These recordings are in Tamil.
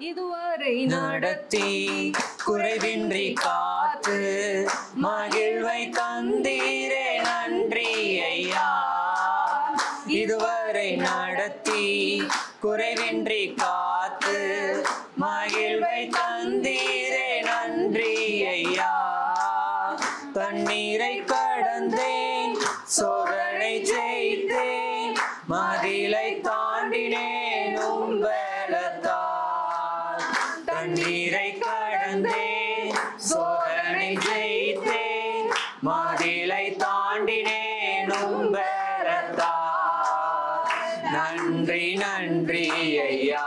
இதுவரை நடத்தி குறைவின்றி காத்து மகிழ்வை தந்தீரே நன்றி ஐயா. இதுவரை நடத்தி குறைவின்றி காத்து மகிழ்வை தந்தீரே நன்றி ஐயா. தண்ணீரை கடந்தேன், சோதனை ஜெயித்தேன், மதிலை தாண்டினேன் உம்பலத்தால். தண்ணீரை கடந்தேன், சோதனை ஜெயித்தேன், மதிலை தாண்டினேன் உம்பலத்தால். நன்றி நன்றி ஐயா,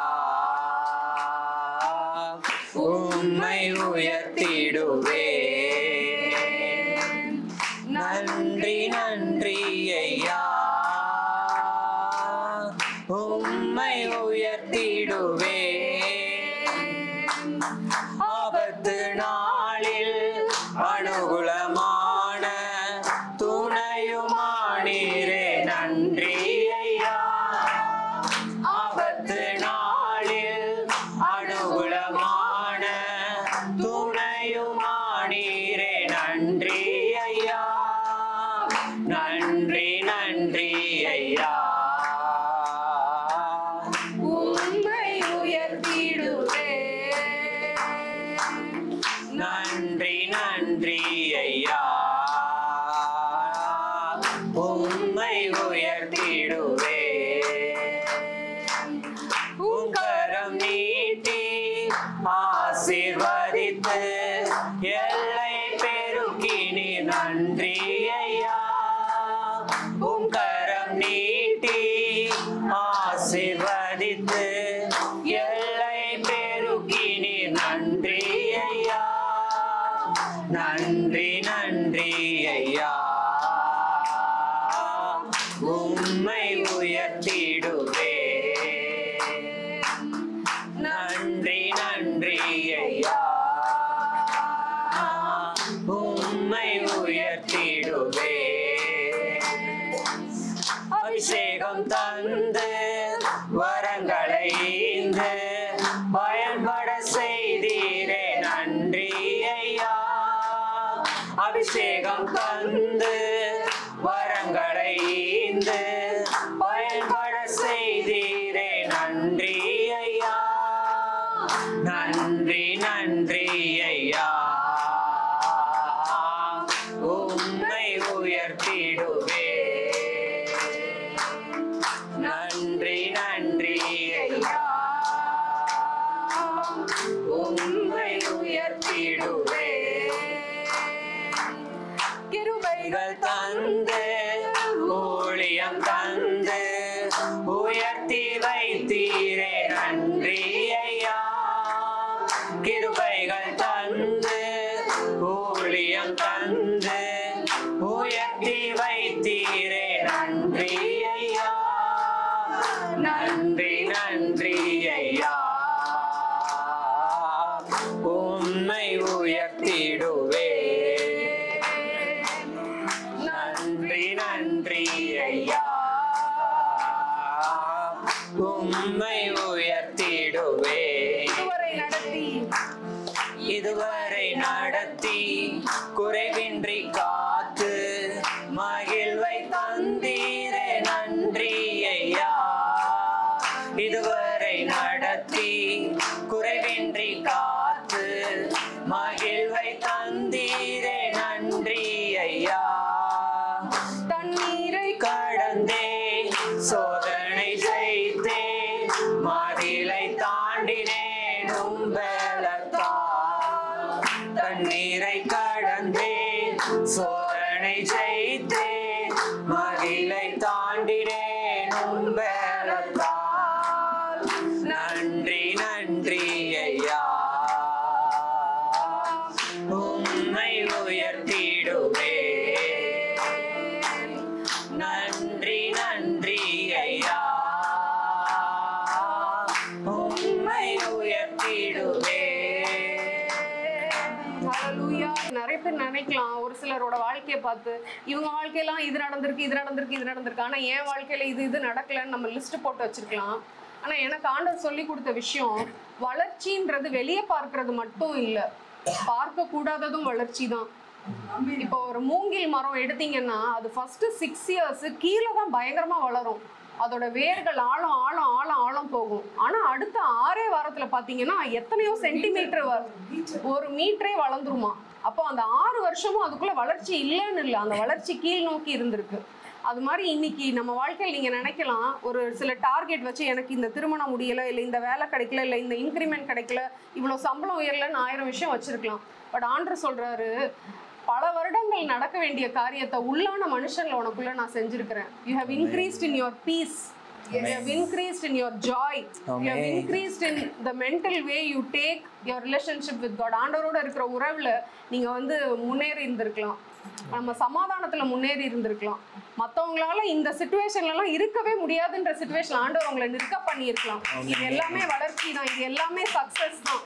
உம்மை உயர்த்திடுவேன். நன்றி நன்றி ஐயா, உம்மை உயர்த்திடுவேன். ஆபத்து நாளில் அனுகூலமான துணையுமானீரே நன்றி ஐயா. ஆபத்து நாளில் அனுகூலமான துணையுமானீரே நன்றி ஐயா. நன்றி நன்றி ஐயா, உம்மை உயர்த்திடுவேன். நன்றி நன்றி ஐயா, உம்மை உயர்த்திடுவேன். உம் கரம் நீட்டி ஆசீர்வதித்து எல்லை பெருக்கினி நன்றி ஐயா. உம் கரம் நீட்டி ஆசீர்வதித்து எல்லை பெருக்கினி நன்றி ஐயா. நன்றி நன்றி ஐயா, உம்மை உயர்த்திடுவேன். நன்றி நன்றி ஐயா, உம்மை உயர்த்திடுவேன். அபிஷேகம் தந்து வரங்களை ஈந்து பயன்பட செய்தீரே நன்றி ஐயா. அபிஷேகம் தந்து வரங்களை ஈந்து பயன்பட செய்தீரே நன்றி ஐயா. நன்றி நன்றி ஐயா, உம்மை உயர்த்திடுவேன். நன்றி நன்றி ஐயா, உம்மை உயர்த்திடுவேன். கிருபைகள் தந்து ஊழியம் தந்து உயர்த்தி வைத்தீரே நன்றி ஐயா. கிருபைகள் தந்து ஊழியம் தந்து உயர்த்தி வைத்தீரே நன்றி ஐயா. நன்றி நன்றி ஐயா, உம்மை உயர்த்திடுவேன். நன்றி நன்றி ஐயா, உம்மை உயர்த்திடுவேன். இதுவரை நடத்தி குறைவின்றி காத்து மகிழ்வை தந்தீரே நன்றி ஐயா. இதுவரை நடத்தி குறைவின்றி காத்து மகிழ்வை தந்தீரே நன்றி ஐயா. தண்ணீரை கடந்தே சோதனை ஜெயித்தே மதிலை தாண்டினேன் உம்பலத்தால். தண்ணீரை கடந்தே சோதனை ஜெயித்தே மதிலை தாண்டினேன் உம்பலத்தால். நன்றி நன்றி ஐயா, உம்மை உயர்த்திடுவேன். நன்றி நன்றி ஐயா, உம்மை உயர்த்திடுவேன். நிறைய பேர் நினைக்கலாம் ஒரு சிலரோட வாழ்க்கையை பார்த்து இவங்க வாழ்க்கையெல்லாம் இது நடந்திருக்கு இது நடந்திருக்கு இது நடந்திருக்கு, ஆனால் என் வாழ்க்கையில இது நடக்கலன்னு நம்ம லிஸ்ட் போட்டு வச்சிருக்கலாம். ஆனா எனக்கு ஆண்டவர் சொல்லி கொடுத்த விஷயம், வளர்ச்சின்றது வெளியே பார்க்கறது மட்டும் இல்ல, பார்க்க கூடாததும் வளர்ச்சி தான். இப்போ ஒரு மூங்கில் மரம் எடுத்தீங்கன்னா அது ஃபர்ஸ்ட் 6 இயர்ஸ் கீழே தான் பயங்கரமா வளரும், அதோட வேர்கள் ஆழம் ஆழம் ஆழம் ஆழம் போகும். ஆனா அடுத்த 6 வாரத்துல பாத்தீங்கன்னா எத்தனையோ சென்டிமீட்டர், 1 மீட்டரே வளர்ந்துருமா. அப்போ அந்த 6 வருஷமும் அதுக்குள்ள வளர்ச்சி இல்லைன்னு இல்லை, அந்த வளர்ச்சி கீழ் நோக்கி இருந்திருக்கு. அது மாதிரி இன்னைக்கு நம்ம வாழ்க்கையில் நீங்க நினைக்கலாம், ஒரு சில டார்கெட் வச்சு எனக்கு இந்த திருமணம் முடியல, இல்லை இந்த வேலை கிடைக்கல, இல்லை இந்த இன்க்ரிமெண்ட் கிடைக்கல, இவ்வளவு சம்பளம் உயரலன்னு 1000 விஷயம் வச்சிருக்கலாம். பட் ஆண்டவர் சொல்றாரு, பல வருடங்கள் நடக்க வேண்டிய காரியத்தை உள்ளான மனுஷன்ல உனக்குள்ள நான் செஞ்சிருக்கிறேன். You have increased in your peace. You have increased in your joy. You have increased in the mental way you take your relationship with God. ஆண்டவரோட இருக்கிற உறவுல நீங்க முன்னேறி இருந்திருக்கலாம், நம்ம சமாதானத்துல முன்னேறி இருந்திருக்கலாம். மற்றவங்களால இந்த சிச்சுவேஷன்லாம் இருக்கவே முடியாதுன்ற சிச்சுவேஷன் ஆண்டவர் உங்களை நிற்க பண்ணியிருக்கலாம். இது எல்லாமே வளர்ச்சி தான், இது எல்லாமே சக்சஸ் தான்.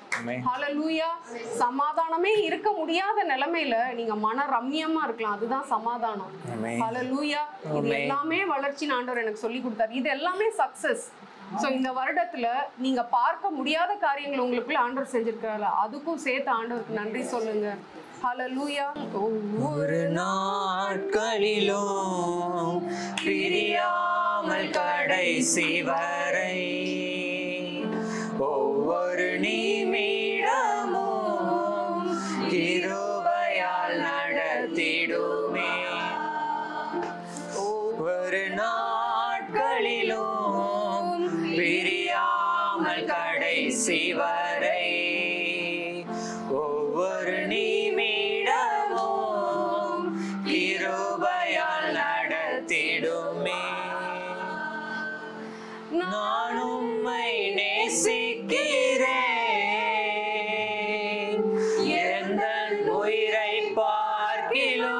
ஹல்லேலூயா. சமாதானமே இருக்க முடியாத நிலைமையில நீங்க மன ரம்மியமா இருக்கலாம், அதுதான் சமாதானம். ஹல்லேலூயா. இது எல்லாமே வளர்ச்சின்னு ஆண்டவர் எனக்கு சொல்லி கொடுத்தாரு, இது எல்லாமே சக்சஸ். ஸோ இந்த வருடத்துல நீங்க பார்க்க முடியாத காரியங்கள் உங்களுக்குள்ள ஆண்டவர் செஞ்சிருக்காரு, அதுக்கும் சேர்த்து ஆண்டவருக்கு நன்றி சொல்லுங்க. ஹல்லேலூயா. ஒவ்வொரு நாட்களிலும் பிரியாமல் கடைசி வரை, ஒவ்வொரு நிமிடமும் கிருபையால் நடத்திடுமே. ஒவ்வொரு நாட்களிலும் பிரியாமல் கடைசி வரை, ஒவ்வொரு நிமிடமும் கிருபையால் நடத்திடுமே. நான் உம்மை நேசிக்கிறேன், எந்தன் உயிரை பார்க்கிலும்.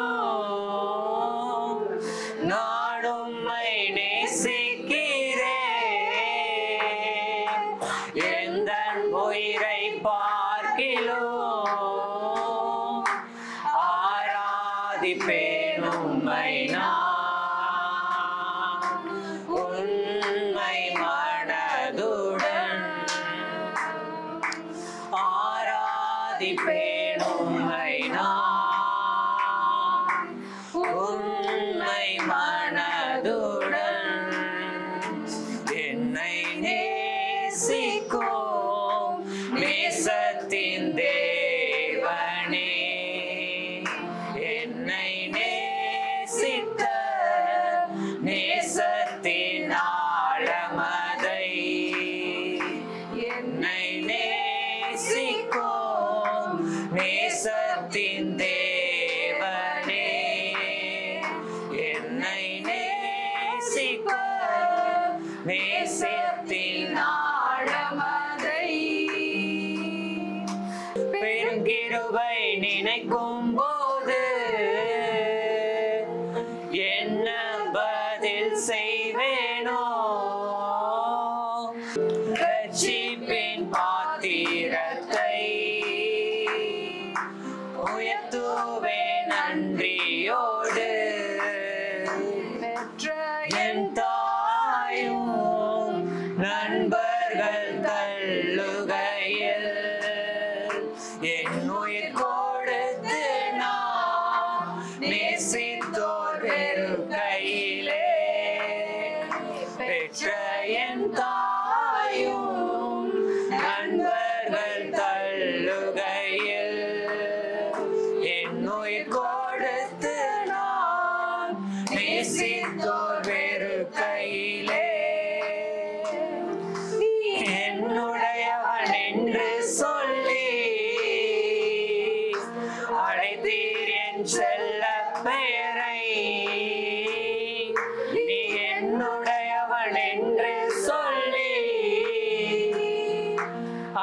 நான் உம்மை நேசிக்கிறேன், எந்தன் உயிரை பார்க்கிலும். ஆராதிப்பேன் உம்மை நான் உண்மை மனதுடன். ஆராதிப்பேன் உம்மை நான் உண்மை மனதுடன். என்னை நேசிக்கும் நேசத்தின் தேவனே, என்னை நேசித்த நேசத்தின் ஆழமதை, என்னை நேசிக்கும் நேசத்தின் தேவனே, என்னை நேசிக்க நேசத்தின் ஆழமதை. பெருங்கிருபை நினைக்கும் போது என்ன பதில் செய்வேனோ, ரட்சிப்பின் பாத்திரத்தை உயர்த்துவே நன்றியோடு. பெற்ற என் தாயும் நண்பர்கள் தள்ளுகையில், என் உயிர் கொடுத்து நான் நேசித்தோர் வெறுக்கையிலே. பெற்ற என் தாயும் நண்பர்கள் தள்ளுகையில், என் உயிர் கொடுத்து நான் நேசித்தோர் வெறுக்கையிலே. என்னுடையவன் என்று சொல்லி அழைத்தீர் என் செல்ல பெயரை. நீ என்னுடையவன் என்று சொல்லி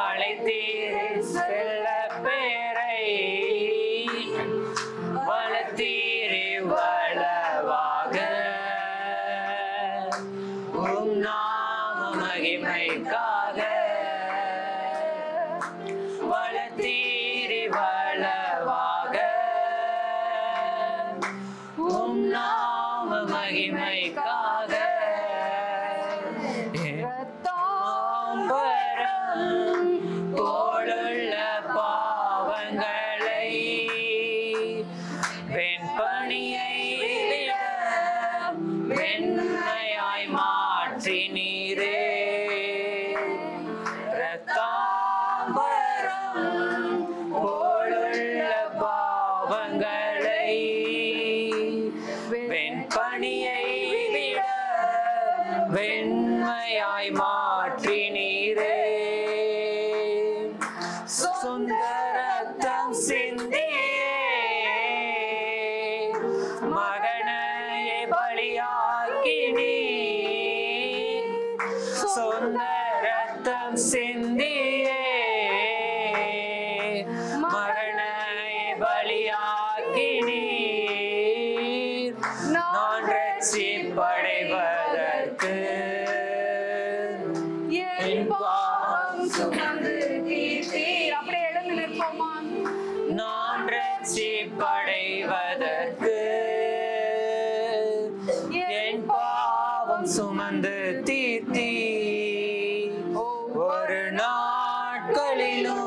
அழைத்தீர் என் செல்ல பெயரை. வளர்த்தீரே வளவாக உம் நாம மகிமைக்காக. வளர்த்தீரே வளவாக உம் நாம மகிமைக்காக. போலுள்ள பாவங்களை வெண்பனியை விட வெண்மையாய் மாற்றினீரே. இரத்தாம்பரம் போலுள்ள பாவங்களை வெண்பனியை விட வெண்மையாய் மாற்றினீரே. சொந்த ரத்தம் சிந்தியே மகனையை பலியாக்கினீர். சொந்த ரத்தம் சிந்தியே மகனையை பலியாக்கினீர். நான் ரட்சிப்படைவதற்கு என் பாவம் சுமந்து தீர்த்தீர். அப்படியே எழுந்து நிற்போமா? நான் ரட்சிப்படைவதற்கு என் பாவம் சுமந்து தீர்த்தீர். ஒரு நாட்களிலும்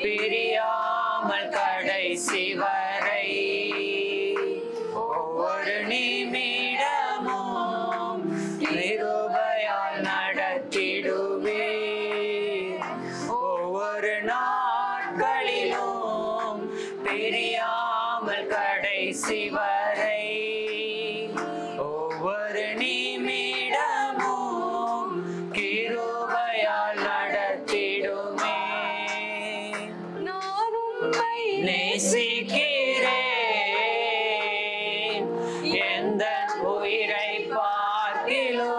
பிரியாமல் கடைசி வரை ஒவ்வொரு நிமிடமும் கிருபையால் நடத்திடுவீர். ஒவ்வொரு நாட்களிலும் பிரியாமல் கடைசி வரை ஒவ்வொரு நிமிடமும் கிருபையால் நடத்திடுமே. நான் உம்மை நேசிக்கிறேன் எந்த உயிரை பார்க்கிலோம்.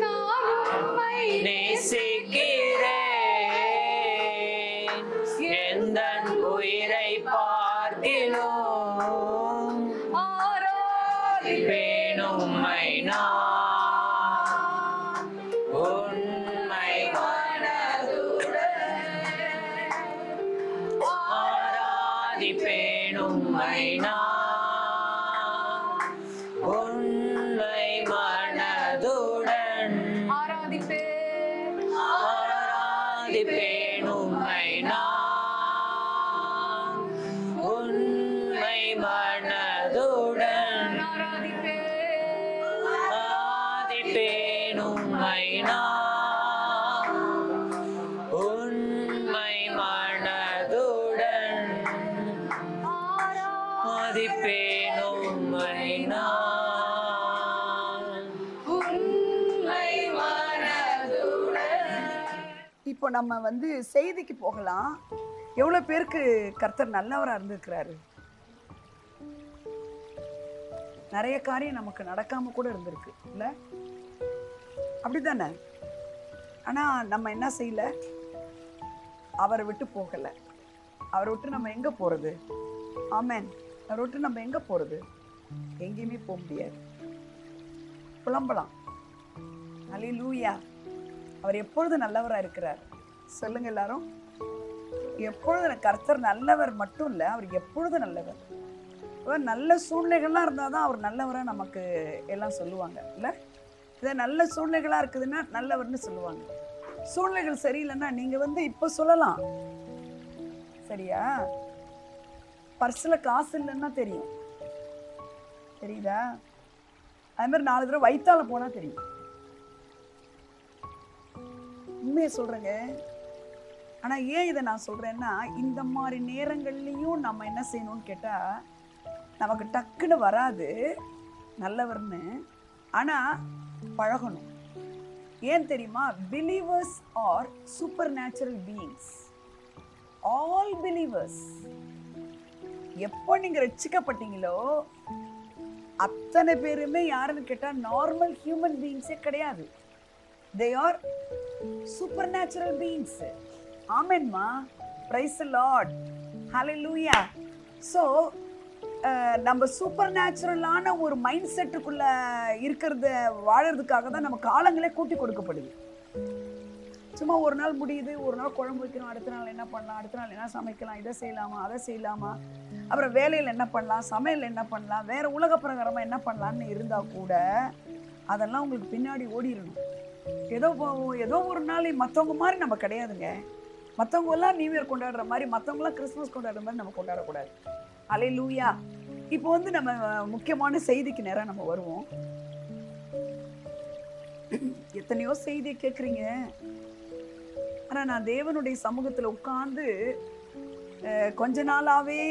நான் உம்மை நேசிக்கிறேன் எந்த உயிரை பார்க்கிலோம். ஆராதிப்பேன் உம்மை நான் உண்மை மனதுடன் ஆராதிப்பேன் உம்மை நான் உண்மை மனதுடன் ஆராதிப்பேன் ஆராதிப்பேன் உம்மை நான் உண்மை மனதுடன் ஆராதிப்பேன் உம்மை நான் உண்மை மனதுடன் ஆராதிப்பேன் உம்மை நான் உண்மை மனதுடன். இப்போ நம்ம செய்திக்கு போகலாம். எவ்வளோ பேருக்கு கர்த்தர் நல்லவராக இருந்திருக்கிறாரு. நிறைய காரியம் நமக்கு நடக்காம கூட இருந்திருக்கு இல்லை? அப்படிதானே? ஆனால் நம்ம என்ன செய்யல? அவரை விட்டு போகலை. அவரை விட்டு நம்ம எங்கே போகிறது? ஆமென். அவரை விட்டு நம்ம எங்கே போகிறது? எங்கேயுமே போக முடியாது. புலம்பலாம். அல்லேலூயா. அவர் எப்பொழுது நல்லவராக இருக்கிறார் சொல்லுங்க எல்லாரும். எப்பொழுது கர்த்தர் நல்லவர் மட்டும் இல்லை, அவர் எப்பொழுது நல்லவர். நல்ல சூழ்நிலைகள்லாம் இருந்தால் தான் அவர் நல்லவராக நமக்கு எல்லாம் சொல்லுவாங்க இல்லை? இதை நல்ல சூழ்நிலைகளாக இருக்குதுன்னா நல்லவர்னு சொல்லுவாங்க. சூழ்நிலைகள் சரியில்லைன்னா நீங்கள் இப்போ சொல்லலாம். சரியா? பர்ஸில் காசு இல்லைன்னா தெரியும். தெரியுதா? அது மாதிரி 4 தடவை வயிற்றால போனால் தெரியும். உண்மையை சொல்கிறேங்க. ஆனால் ஏன் இதை நான் சொல்கிறேன்னா, இந்த மாதிரி நேரங்கள்லேயும் நம்ம என்ன செய்யணும்னு கேட்டால், நமக்கு டக்குன்னு வராது நல்லவர்னு. ஆனால் பழகணும். ஏன் தெரியுமா? Believers are supernatural beings. All believers. எப்போ நீங்கள் ரட்சிக்கப்பட்டீங்களோ அத்தனை பேருமே யாருன்னு கேட்டால் நார்மல் ஹியூமன் பீயிங்ஸே கிடையாது. They are supernatural beings. ஆமென்மா. Praise the Lord. Hallelujah. So நம்ம சூப்பர் நேச்சுரலான ஒரு மைண்ட் செட்டுக்குள்ள இருக்கிறத வாழறதுக்காக தான் நம்ம காலங்களே கூட்டி கொடுக்கப்படுது. சும்மா ஒரு நாள் முடியுது, ஒரு நாள் குழம்பு வைக்கணும், அடுத்த நாள் என்ன பண்ணலாம், அடுத்த நாள் என்ன சமைக்கலாம், இதை செய்யலாமா அதை செய்யலாமா, அப்புறம் வேலையில் என்ன பண்ணலாம், சமையல் என்ன பண்ணலாம், வேறு உலக பிரகாரமாக என்ன பண்ணலான்னு இருந்தால் கூட அதெல்லாம் உங்களுக்கு பின்னாடி ஓடிடணும். ஏதோ ஒரு நாள் மற்றவங்க மாதிரி நம்ம கிடையாதுங்க. மற்றவங்க எல்லாம் நியூ இயர் கொண்டாடுற மாதிரி, மற்றவங்களாம் கிறிஸ்மஸ் கொண்டாடுற மாதிரி நம்ம கொண்டாடக்கூடாது. அல்லேலூயா. இப்போ வந்து நம்ம முக்கியமான செய்திக்கு நேரம் நம்ம வருவோம். எத்தனையோ செய்தியை கேட்குறீங்க. ஆனால் நான் தேவனுடைய சமூகத்தில் உட்கார்ந்து கொஞ்ச நாளாவே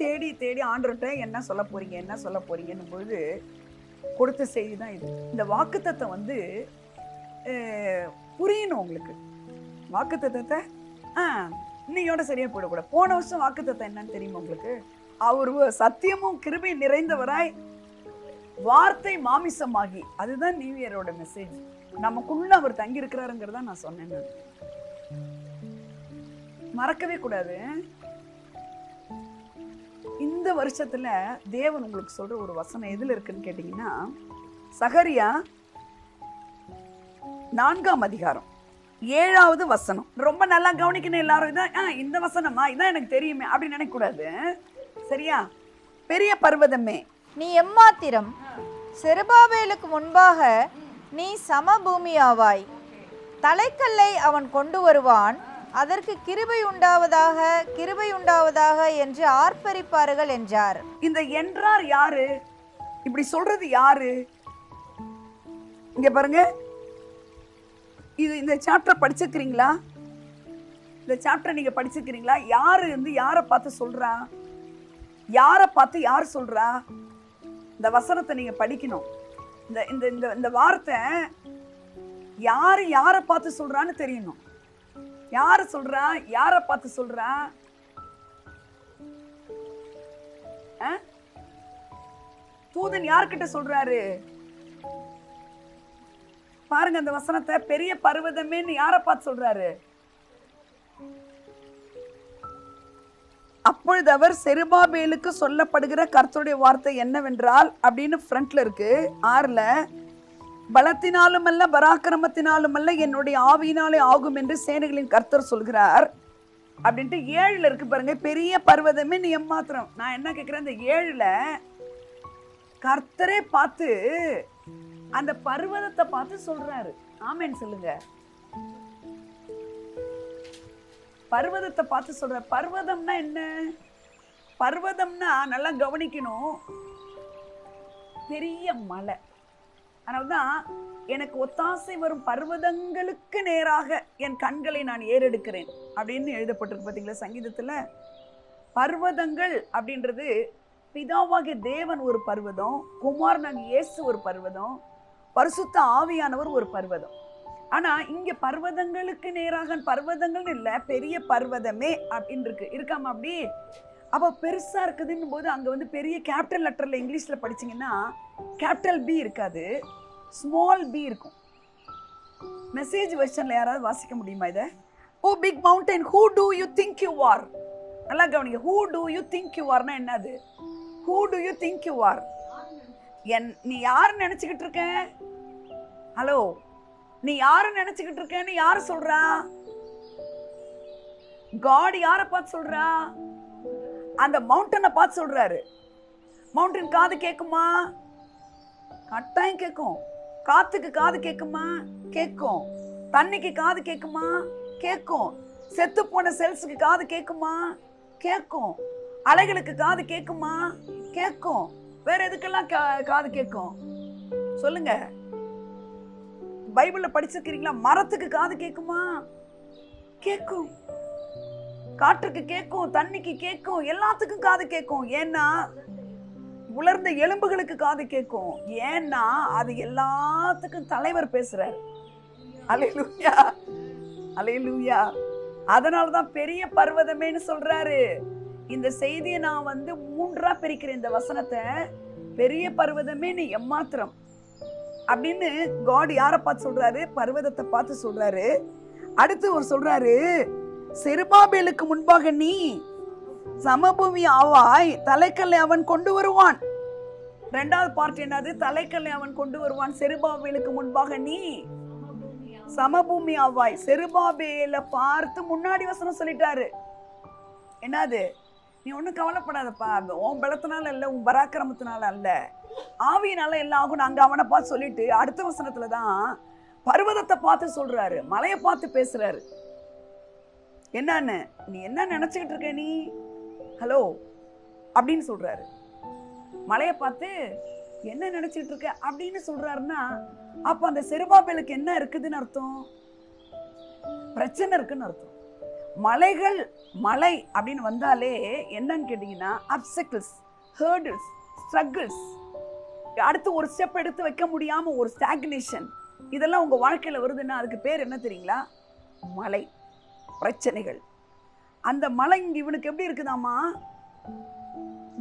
தேடி தேடி ஆண்டவர்கிட்ட என்ன சொல்ல போறீங்கன்னு பொழுது கொடுத்த செய்தி தான் இது. இந்த வாக்குத்தத்தம் வந்து புரியணும் உங்களுக்கு. வாக்குத்தத்தத்தை இன்னையோட சரியா போயிடக்கூடாது. போன வருஷம் வாக்குத்தத்தம் என்னன்னு தெரியுமா உங்களுக்கு? அவர் சத்தியமும் கிருபை நிறைந்தவராய் வார்த்தை மாமிசமாகி, அதுதான் நியூ இயரோட மெசேஜ். நமக்குள்ள அவர் தங்கி இருக்கிறாருங்கிறத நான் சொன்னேன். மறக்கவே கூடாது. இந்த வருஷத்துல தேவன் உங்களுக்கு சொல்ற ஒரு வசனம் எதுல இருக்குன்னு கேட்டீங்கன்னா, சகரியா 4ஆம் அதிகாரம் 7வது வசனம். ரொம்ப நல்லா கவனிக்கணும் எல்லாரும். இதான் இந்த வசனமா, இதான் எனக்கு தெரியுமே அப்படின்னு நினைக்க கூடாது. சரியா? பெரிய பர்வதமே, நீ எம்மாத்திரம் செருபாபேலுக்கு முன்பாக நீ சமபூமியாவாய். தலைக்கல்லை அவன் கொண்டு வருவான், அதற்கு கிருபை உண்டாவதாக என்று ஆர்ப்பரிப்பார்கள் என்றார். இந்த என்றார் யாரு? இப்படி சொல்றது யாரு? இங்க பாருங்க, இந்த சாப்டர் படிச்சிருக்கிறீங்களா? இந்த சாப்டர் நீங்க படிச்சிருக்கிறீங்களா? யாரு வந்து யாரை பார்த்து சொல்றா? யாரை பார்த்து யார் சொல்றா? இந்த வசனத்தை நீங்க படிக்கணும். இந்த வார்த்தை யாரை பார்த்து சொல்றான்னு தெரியணும். யாரு சொல்றா? யாரை பார்த்து சொல்றா? தூதன் யார்கிட்ட சொல்றாரு பாருங்க அந்த வசனத்தை. பெரிய பர்வதமேன்னு யாரை பார்த்து சொல்றாரு? அப்பொழுது அவர் செருபாபேலுக்கு சொல்லப்படுகிற கர்த்தருடைய வார்த்தை என்னவென்றால் அப்படின்னு ஃப்ரண்ட்ல இருக்கு 6ல, பலத்தினாலும் அல்ல பராக்கிரமத்தினாலும் அல்ல என்னுடைய ஆவியினாலே ஆகும் என்று சேனைகளின் கர்த்தர் சொல்கிறார் அப்படின்ட்டு 7ல இருக்கு பாருங்க. பெரிய பர்வதமே நீ எம்மாத்திரம். நான் என்ன கேட்கிறேன், இந்த 7ல கர்த்தரே பார்த்து அந்த பர்வதத்தை பார்த்து சொல்றாரு. ஆமென் சொல்லுங்க. பர்வதத்தை பார்த்து சொல்ற. பர்வதம்னா என்ன? பர்வதம்னா நல்லா கவனிக்கணும், பெரிய மலை. அதனால்தான் எனக்கு ஒத்தாசை வரும் பர்வதங்களுக்கு நேராக என் கண்களை நான் ஏறெடுக்கிறேன் அப்படின்னு எழுதப்பட்டிருக்கு பார்த்தீங்களா சங்கீதத்துல. பர்வதங்கள் அப்படின்றது பிதாவாகிய தேவன் ஒரு பர்வதம், குமாரனாகிய இயேசு ஒரு பர்வதம், பரிசுத்த ஆவியானவர் ஒரு பர்வதம். ஆனா இங்க பர்வதங்களுக்கு நேராக, பர்வதங்கள் இல்ல, பெரிய பர்வதமே அப்படின்னு இருக்காம அப்படி. அப்ப பெருசா இருக்குதுன்னு போது அங்க வந்து பெரிய கேபிட்டல் லெட்டர்ல இங்கிலீஷ்ல படிச்சீங்கன்னா கேபிட்டல் பி இருக்காது, ஸ்மால் பி இருக்கும். மெசேஜ் வெர்ஷன்ல யாராவது வாசிக்க முடியுமா இதை? O big mountain, who do you think you are. நல்லா கவனிங்க. Who do you think you ஆர்னா என்னது? Who do you think you are? நீ யாரு நினைச்சுக்கிட்டு இருக்க? ஹலோ, நீ யாரு நினைச்சுக்கிட்டு இருக்கேன்னு யாரு சொல்றா? காட் யாரை பார்த்து சொல்றா? அந்த மவுண்டனை பார்த்து சொல்றாரு. மவுண்டன் காது கேட்குமா? கட்டாயம் கேட்கும். காத்துக்கு காது கேட்குமா? கேட்கும். தண்ணிக்கு காது கேட்குமா? கேட்கும். செத்து போன செல்ஸுக்கு காது கேட்குமா? கேட்கும். அலைகளுக்கு காது கேட்குமா? கேட்கும். வேற எதுக்கெல்லாம் காது கேட்கும் சொல்லுங்க? பைபிள்ல படிச்சிருக்கீங்களா? மரத்துக்கு காது கேட்குமா? கேட்கும். காற்றுக்கு கேட்கும், தண்ணிக்கு கேட்கும், எல்லாத்துக்கும் காது கேட்கும். ஏன்னா உலர்ந்த எலும்புகளுக்கு காது கேட்கும். ஏன்னா அது எல்லாத்துக்கும் தலைவர் பேசுறாரு. அல்லேலூயா, அல்லேலூயா. அதனாலதான் பெரிய பர்வதமேன்னு சொல்றாரு. இந்த செய்தியை நான் வந்து 3ஆ பிரிக்கிறேன். இந்த வசனத்தை பெரிய பர்வதமே நீ எம்மாத்திரம் அப்படின்னு காட் யாரை பார்த்து சொல்றாரு? பர்வதத்தை பார்த்து சொல்றாரு. அடுத்து ஒரு சொல்றாரு, செருபாபேலுக்கு முன்பாக நீ சமபூமி ஆவாய், தலைக்கல்லை அவன் கொண்டு வருவான். 2வது பார்ட் என்னது? தலைக்கல்லை அவன் கொண்டு வருவான். செருபாபேலுக்கு முன்பாக நீ சமபூமி ஆவாய். செருபாபேல பார்த்து முன்னாடி வசனம் சொல்லிட்டாரு. என்னது? நீ ஒன்றும் கவலைப்படாதப்பா, உன் பலத்தினால இல்லை, உன் பராக்கிரமத்தினால அல்ல, ஆவியினால எல்லாம் ஆகும். அங்க அவனை பார்த்து சொல்லிட்டு அடுத்த வசனத்துல தான் பர்வதத்தை பார்த்து சொல்றாரு, மலையை பார்த்து பேசுறாரு. என்னன்னு நீ என்ன நினைச்சுக்கிட்டு இருக்க நீ, ஹலோ அப்படின்னு சொல்றாரு. மலையை பார்த்து என்ன நினைச்சிட்டு இருக்க அப்படின்னு சொல்றாருன்னா, அப்ப அந்த செருபாபேலுக்கு என்ன இருக்குதுன்னு அர்த்தம்? பிரச்சனை இருக்குன்னு அர்த்தம். மலைகள், மலை அப்படின்னு வந்தாலே என்னன்னு கேட்டீங்கன்னா அப்சக்கிள்ஸ், ஹர்டில்ஸ், ஸ்ட்ரகிள்ஸ், அடுத்து ஒரு ஸ்டெப் எடுத்து வைக்க முடியாம ஒரு ஸ்டாக்னேஷன், இதெல்லாம் உங்க வாழ்க்கையில வருதுன்னா அதுக்கு பேர் என்ன தெரியுங்களா? மலை, பிரச்சனைகள். அந்த மலை இங்க இவனுக்கு எப்படி இருக்குதாமா?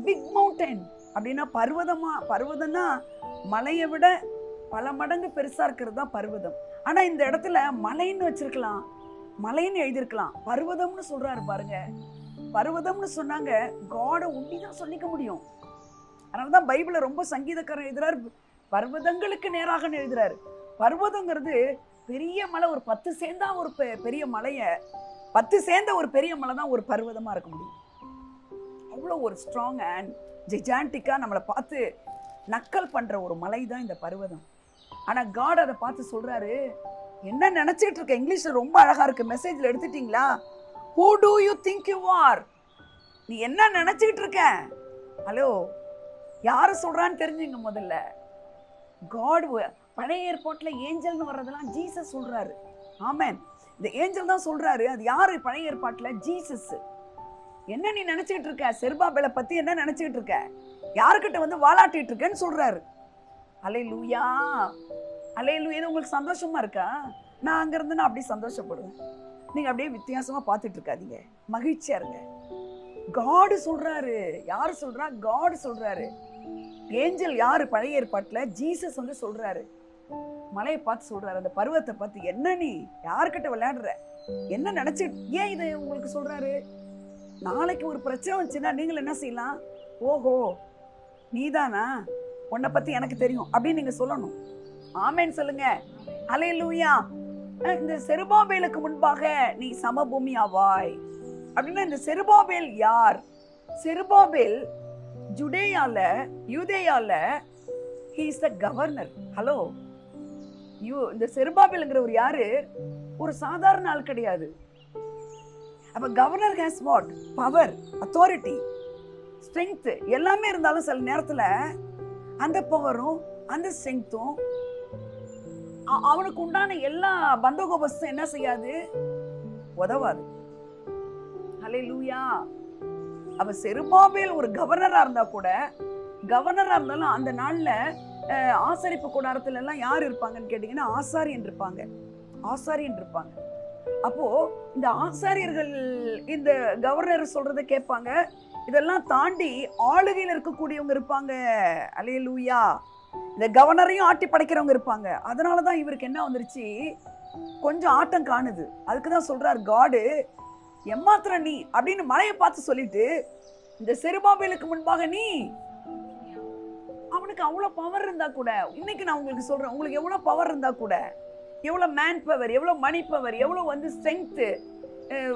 பிக் மவுண்டன் அப்படின்னா பர்வதமா? பர்வதம்னா மலையை விட பல மடங்கு பெருசா இருக்கிறது தான் பர்வதம். ஆனா இந்த இடத்துல மலைன்னு வச்சிருக்கலாம், மலைன்னு எழுதியிருக்கலாம், பர்வதம்னு சொல்றாரு பாருங்க. பர்வதம்னு சொன்னாங்க காட ஒண்டிதான் சொல்லிக்க முடியும். அதனாலதான் பைபிள ரொம்ப சங்கீதக்காரன் எழுதுறாரு, பர்வதங்களுக்கு நேராக எழுதுறாரு. பர்வதங்கிறது பெரிய மலை, ஒரு 10 சேர்ந்தா ஒரு பெரிய மலைய, 10 சேர்ந்த ஒரு பெரிய மலை தான் ஒரு பர்வதமா இருக்க முடியும். அவ்வளோ ஒரு ஸ்ட்ராங் அண்ட் ஜிஜான்டிக்கா நம்மளை பார்த்து நக்கல் பண்ற ஒரு மலை தான் இந்த பர்வதம். ஆனா காட் அதை பார்த்து சொல்றாரு, என்ன நினைச்சிட்டு இருக்க? இங்கிலீஷ்ல ரொம்ப அழகா இருக்கு, மெசேஜ்ல எடுத்துட்டீங்களா? Who do you think you are? நீ என்ன நினைச்சிட்டு இருக்க? ஹலோ, யாரு சொல்றான்னு தெரிஞ்சுங்க முதல்ல. காட், பழைய ஏற்பாட்டுல ஏஞ்சல்னு வர்றதெல்லாம் ஜீசஸ் சொல்றாரு. ஆமென். இந்த ஏஞ்சல் தான் சொல்றாரு. அது யாரு பழைய ஏற்பாட்டுல? ஜீசஸ். என்ன நீ நினைச்சிட்டு இருக்க? செருபாபேலை பத்தி என்ன நினைச்சிட்டு இருக்க? யாருக்கிட்ட வந்து வாலாட்டிட்டு இருக்கேன்னு சொல்றாரு. அல்லேலூயா, அல்லேலூயா. உங்களுக்கு சந்தோஷமா இருக்கா? நான் அங்க இருந்து நான் அப்படியே சந்தோஷப்படுவேன். நீங்க அப்படியே வித்தியாசமா பார்த்துட்டு இருக்காதீங்க, மகிழ்ச்சியா இருங்க. காட் சொல்றாரு. யாரு சொல்றா? காட் சொல்றாரு. ஏஞ்சல் யாரு பழைய ஏற்பாட்டுல? ஜீசஸ் வந்து சொல்றாரு. மலையை பார்த்து சொல்றாரு, அந்த பருவத்தை பார்த்து, என்ன நீ யாருக்கிட்ட விளையாடுற, என்ன நினைச்சு, ஏன் இது உங்களுக்கு சொல்றாரு? நாளைக்கு ஒரு பிரச்சனை வந்துச்சுன்னா நீங்கள் என்ன செய்யலாம்? ஓஹோ நீதானா, உன்னை பத்தி எனக்கு தெரியும் அப்படின்னு நீங்க சொல்லணும். ஆமேன் சொல்லுங்க. அல்லேலூயா. இந்த செருபாபேலுக்கு முன்பாக நீ சமபூமி ஆவாய் அப்படின்னா, இந்த செருபாபேல் யார்? செருபாபேல் ஜுடேயால, யூதேயால he is the governor. Hello, இந்த செருபாபேல்ங்கிறவர் யாரு? ஒரு சாதாரண ஆள் கிடையாது. அப்ப governor has what? Power, authority, strength எல்லாமே இருந்தாலும் சில நேரத்துல அந்த பவரும் அந்த ஸ்ட்ரென்த்தும் அவனுக்கு உண்டான எல்லா பந்தோபஸ்தும் என்ன செய்யாது? உதவாது. ஹல்லேலூயா. அப்ப செருபாபேல் ஒரு கவர்னரா இருந்தா கூட, கவர்னரா இருந்தாலும் அந்த நாள்ல ஆசரிப்பு கூடாரத்துல எல்லாம் யார் இருப்பாங்கன்னு கேட்டீங்கன்னா ஆசாரியன் இருப்பாங்க, ஆசாரியன் இருப்பாங்க. அப்போ இந்த ஆசாரியர்கள் இந்த கவர்னர் சொல்றதை கேட்பாங்க. இதெல்லாம் தாண்டி ஆளுகையில் இருக்கக்கூடியவங்க இருப்பாங்க. அல்லேலூயா. இந்த கவர்னரையும் ஆட்டி படைக்கிறவங்க இருப்பாங்க. அதனாலதான் இவருக்கு என்ன வந்துருச்சு? கொஞ்சம் ஆட்டம் காணுது. அதுக்குதான் சொல்றாரு காடு, எம்மாத்திர நீ அப்படின்னு மலையை பார்த்து சொல்லிட்டு, இந்த செருபாபேலுக்கு முன்பாக நீ. அவனுக்கு அவ்வளவு பவர் இருந்தா கூட, இன்னைக்கு நான் உங்களுக்கு சொல்றேன், உங்களுக்கு எவ்வளவு பவர் இருந்தா கூட, எவ்வளவு மேன் பவர், எவ்வளவு மணி பவர், எவ்வளவு வந்து ஸ்ட்ரென்த்